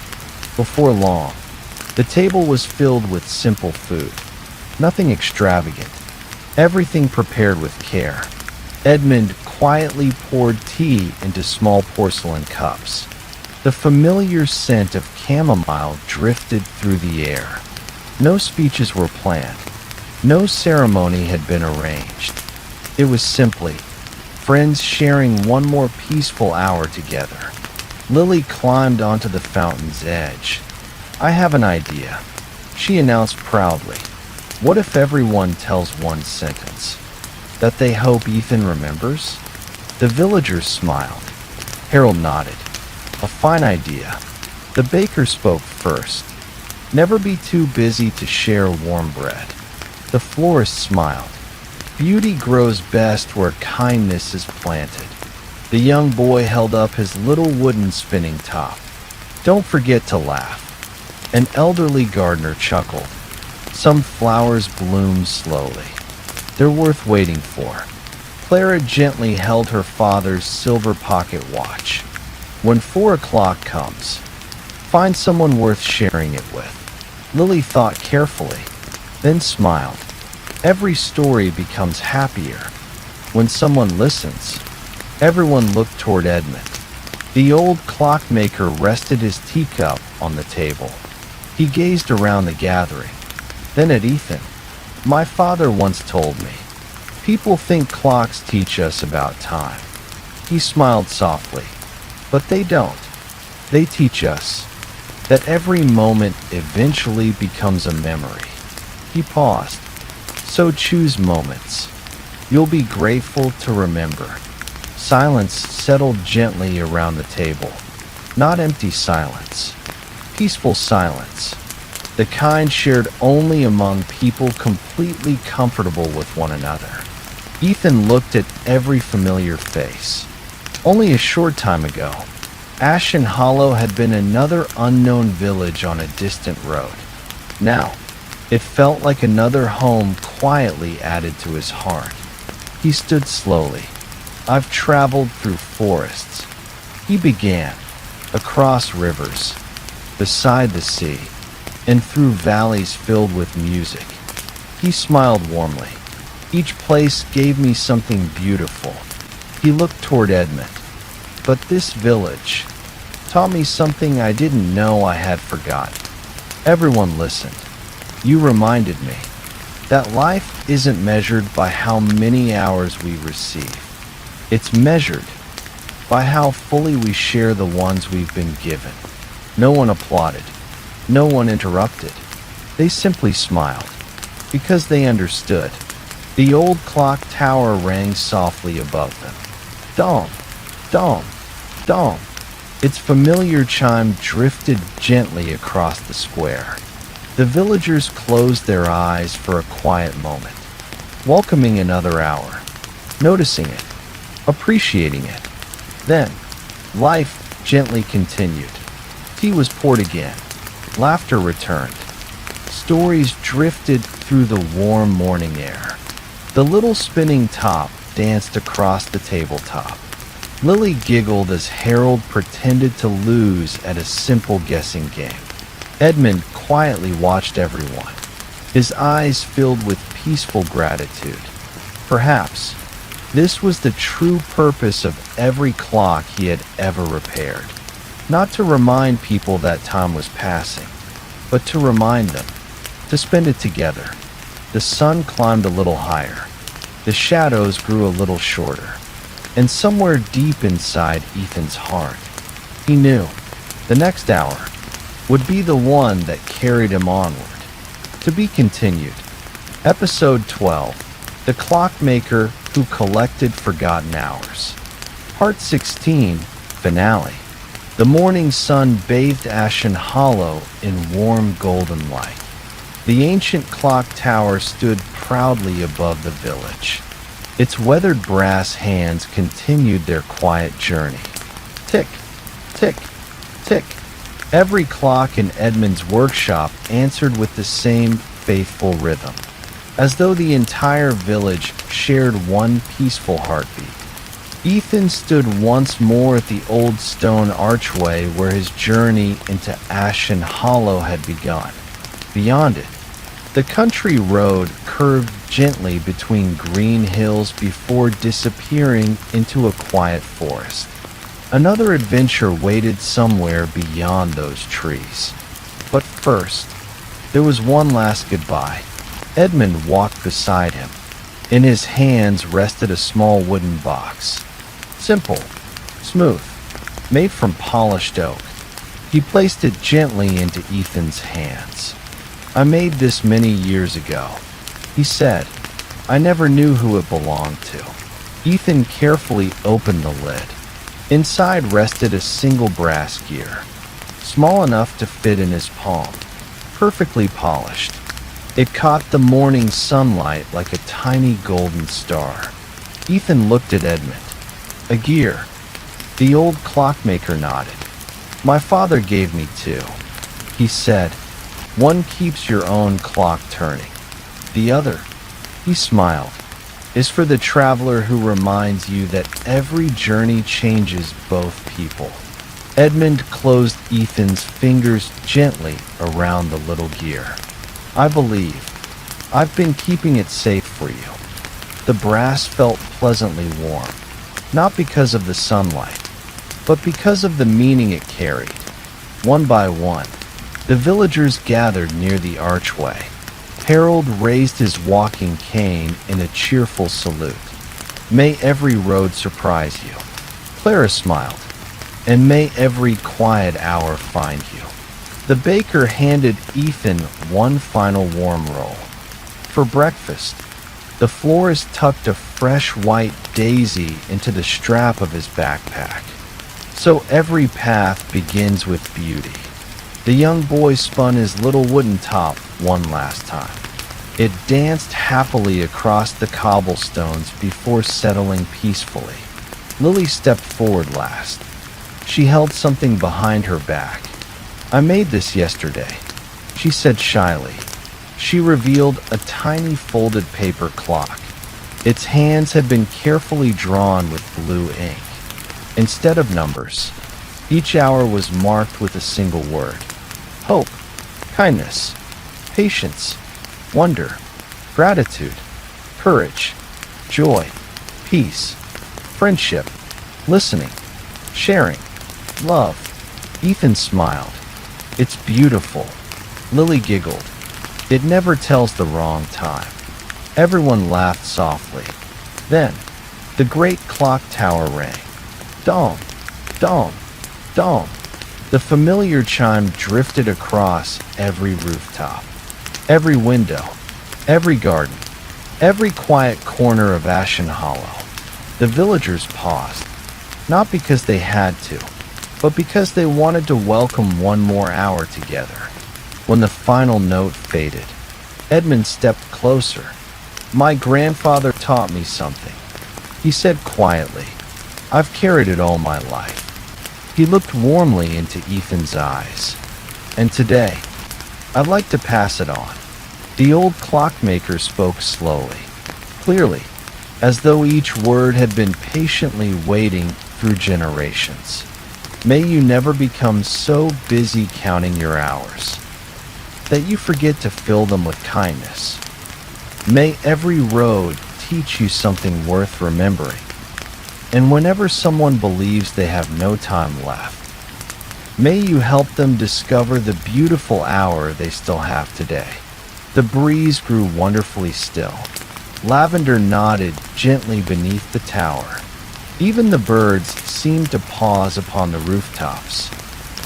Before long, the table was filled with simple food. Nothing extravagant. Everything prepared with care. Edmund quietly poured tea into small porcelain cups. The familiar scent of chamomile drifted through the air. No speeches were planned. No ceremony had been arranged. It was simply friends sharing one more peaceful hour together. Lily climbed onto the fountain's edge. I have an idea, she announced proudly. What if everyone tells one sentence? That they hope Ethan remembers? The villagers smiled. Harold nodded. A fine idea. The baker spoke first. Never be too busy to share warm bread. The florist smiled. Beauty grows best where kindness is planted. The young boy held up his little wooden spinning top. Don't forget to laugh. An elderly gardener chuckled. Some flowers bloom slowly. They're worth waiting for. Clara gently held her father's silver pocket watch. When 4 o'clock comes, find someone worth sharing it with. Lily thought carefully, then smiled. Every story becomes happier when someone listens. Everyone looked toward Edmund. The old clockmaker rested his teacup on the table. He gazed around the gathering, then at Ethan. My father once told me, people think clocks teach us about time. He smiled softly, but they don't. They teach us that every moment eventually becomes a memory. He paused. So choose moments you'll be grateful to remember. Silence settled gently around the table. Not empty silence. Peaceful silence. The kind shared only among people completely comfortable with one another. Ethan looked at every familiar face. Only a short time ago, Ashen Hollow had been another unknown village on a distant road. Now, it felt like another home quietly added to his heart. He stood slowly. I've traveled through forests. He began, across rivers, beside the sea, and through valleys filled with music. He smiled warmly. Each place gave me something beautiful. He looked toward Edmund. But this village taught me something I didn't know I had forgotten. Everyone listened. You reminded me that life isn't measured by how many hours we receive. It's measured by how fully we share the ones we've been given. No one applauded. No one interrupted. They simply smiled, because they understood. The old clock tower rang softly above them. Dong, dong, dong. Its familiar chime drifted gently across the square. The villagers closed their eyes for a quiet moment, welcoming another hour, noticing it, appreciating it. Then, life gently continued. Tea was poured again. Laughter returned. Stories drifted through the warm morning air. The little spinning top danced across the tabletop. Lily giggled as Harold pretended to lose at a simple guessing game. Edmund quietly watched everyone, his eyes filled with peaceful gratitude. Perhaps this was the true purpose of every clock he had ever repaired. Not to remind people that time was passing, but to remind them, to spend it together. The sun climbed a little higher. The shadows grew a little shorter. And somewhere deep inside Ethan's heart, he knew the next hour would be the one that carried him onward. To be continued. Episode 12, The Clockmaker Who Collected Forgotten Hours. Part 16, Finale. The morning sun bathed Ashen Hollow in warm golden light. The ancient clock tower stood proudly above the village. Its weathered brass hands continued their quiet journey. Tick, tick, tick. Every clock in Edmund's workshop answered with the same faithful rhythm, as though the entire village shared one peaceful heartbeat. Ethan stood once more at the old stone archway where his journey into Ashen Hollow had begun. Beyond it, the country road curved gently between green hills before disappearing into a quiet forest. Another adventure waited somewhere beyond those trees. But first, there was one last goodbye. Edmund walked beside him. In his hands rested a small wooden box. Simple, smooth, made from polished oak. He placed it gently into Ethan's hands. "I made this many years ago," he said. "I never knew who it belonged to." Ethan carefully opened the lid. Inside rested a single brass gear, small enough to fit in his palm, perfectly polished. It caught the morning sunlight like a tiny golden star. Ethan looked at Edmund. "A gear." The old clockmaker nodded. "My father gave me two," he said. "One keeps your own clock turning. The other," he smiled, "is for the traveler who reminds you that every journey changes both people." Edmund closed Ethan's fingers gently around the little gear. "I believe. I've been keeping it safe for you." The brass felt pleasantly warm, not because of the sunlight, but because of the meaning it carried. One by one, the villagers gathered near the archway. Harold raised his walking cane in a cheerful salute. "May every road surprise you." Clara smiled. "And may every quiet hour find you." The baker handed Ethan one final warm roll. For breakfast, the florist tucked a fresh white daisy into the strap of his backpack. So every path begins with beauty. The young boy spun his little wooden top one last time. It danced happily across the cobblestones before settling peacefully. Lily stepped forward last. She held something behind her back. "I made this yesterday," she said shyly. She revealed a tiny folded paper clock. Its hands had been carefully drawn with blue ink. Instead of numbers, each hour was marked with a single word. Hope, kindness, patience, wonder, gratitude, courage, joy, peace, friendship, listening, sharing, love. Ethan smiled. "It's beautiful." Lily giggled. "It never tells the wrong time." Everyone laughed softly. Then, the great clock tower rang. Dong, dong, dong. The familiar chime drifted across every rooftop, every window, every garden, every quiet corner of Ashen Hollow. The villagers paused, not because they had to, but because they wanted to welcome one more hour together. When the final note faded, Edmund stepped closer. "My grandfather taught me something," he said quietly. "I've carried it all my life." He looked warmly into Ethan's eyes. "And today, I'd like to pass it on." The old clockmaker spoke slowly, clearly, as though each word had been patiently waiting through generations. "May you never become so busy counting your hours that you forget to fill them with kindness. May every road teach you something worth remembering. And whenever someone believes they have no time left, may you help them discover the beautiful hour they still have today." The breeze grew wonderfully still. Lavender nodded gently beneath the tower. Even the birds seemed to pause upon the rooftops.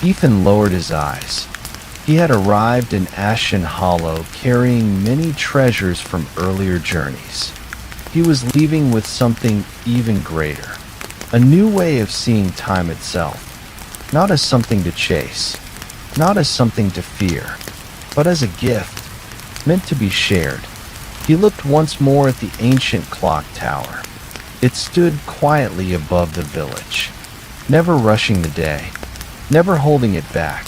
Ethan lowered his eyes. He had arrived in Ashen Hollow carrying many treasures from earlier journeys. He was leaving with something even greater. A new way of seeing time itself. Not as something to chase. Not as something to fear. But as a gift, meant to be shared. He looked once more at the ancient clock tower. It stood quietly above the village, never rushing the day, never holding it back,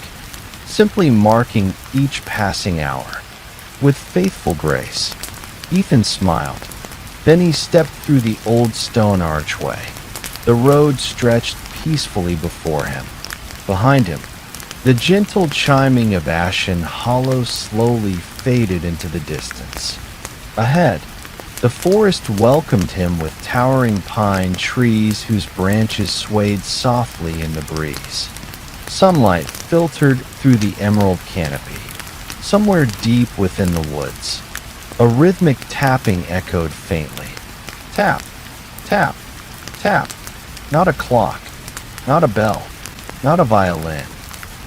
simply marking each passing hour. With faithful grace, Ethan smiled. Then he stepped through the old stone archway. The road stretched peacefully before him. Behind him, the gentle chiming of Ashen Hollow slowly faded into the distance. Ahead, the forest welcomed him with towering pine trees whose branches swayed softly in the breeze. Sunlight filtered through the emerald canopy. Somewhere deep within the woods, a rhythmic tapping echoed faintly. Tap, tap, tap. Not a clock, not a bell, not a violin.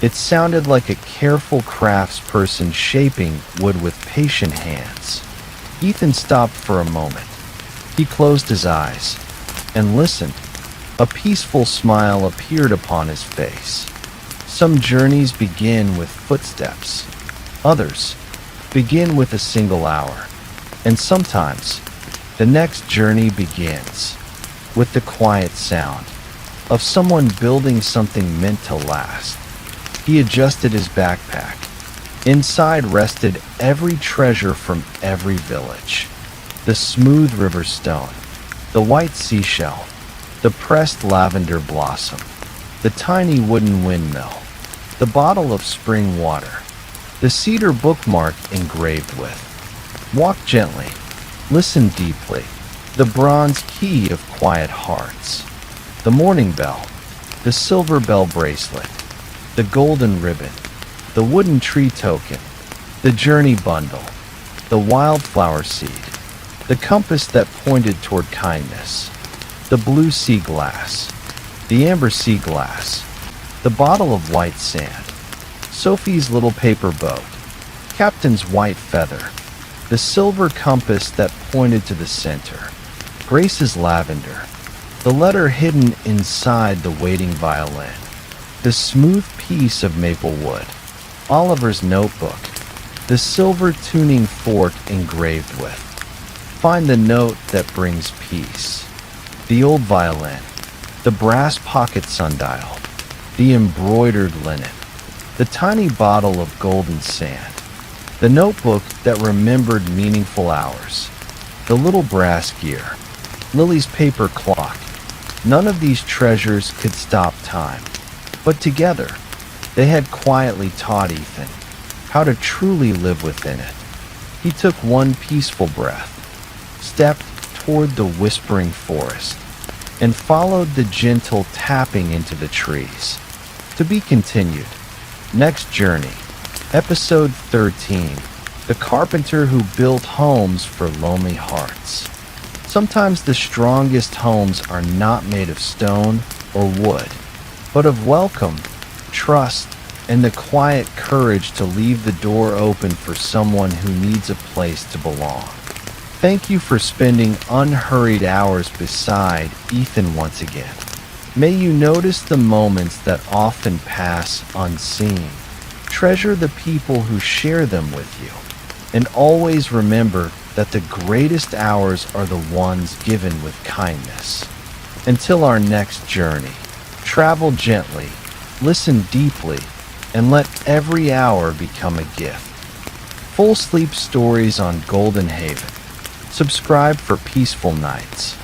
It sounded like a careful craftsperson shaping wood with patient hands. Ethan stopped for a moment. He closed his eyes and listened. A peaceful smile appeared upon his face. Some journeys begin with footsteps. Others begin with a single hour. And sometimes the next journey begins with the quiet sound of someone building something meant to last. He adjusted his backpack. Inside rested every treasure from every village. The smooth river stone, the white seashell, the pressed lavender blossom, the tiny wooden windmill, the bottle of spring water, the cedar bookmark engraved with. Walk gently, listen deeply. The bronze key of quiet hearts, the morning bell, the silver bell bracelet, the golden ribbon, the wooden tree token, the journey bundle, the wildflower seed, the compass that pointed toward kindness, the blue sea glass, the amber sea glass, the bottle of white sand, Sophie's little paper boat, Captain's white feather, the silver compass that pointed to the center, Grace's lavender, the letter hidden inside the waiting violin, the smooth piece of maple wood, Oliver's notebook, the silver tuning fork engraved with. Find the note that brings peace, the old violin, the brass pocket sundial, the embroidered linen, the tiny bottle of golden sand, the notebook that remembered meaningful hours, the little brass gear, Lily's paper clock. None of these treasures could stop time, but together they had quietly taught Ethan how to truly live within it. He took one peaceful breath, stepped toward the whispering forest, and followed the gentle tapping into the trees. To be continued. Next journey, episode 13, The Carpenter Who Built Homes for Lonely Hearts. Sometimes the strongest homes are not made of stone or wood, but of welcome, trust, and the quiet courage to leave the door open for someone who needs a place to belong. Thank you for spending unhurried hours beside Ethan once again. May you notice the moments that often pass unseen. Treasure the people who share them with you. And always remember that the greatest hours are the ones given with kindness. Until our next journey, travel gently, listen deeply, and let every hour become a gift. Full Sleep Stories on Golden Haven. Subscribe for peaceful nights.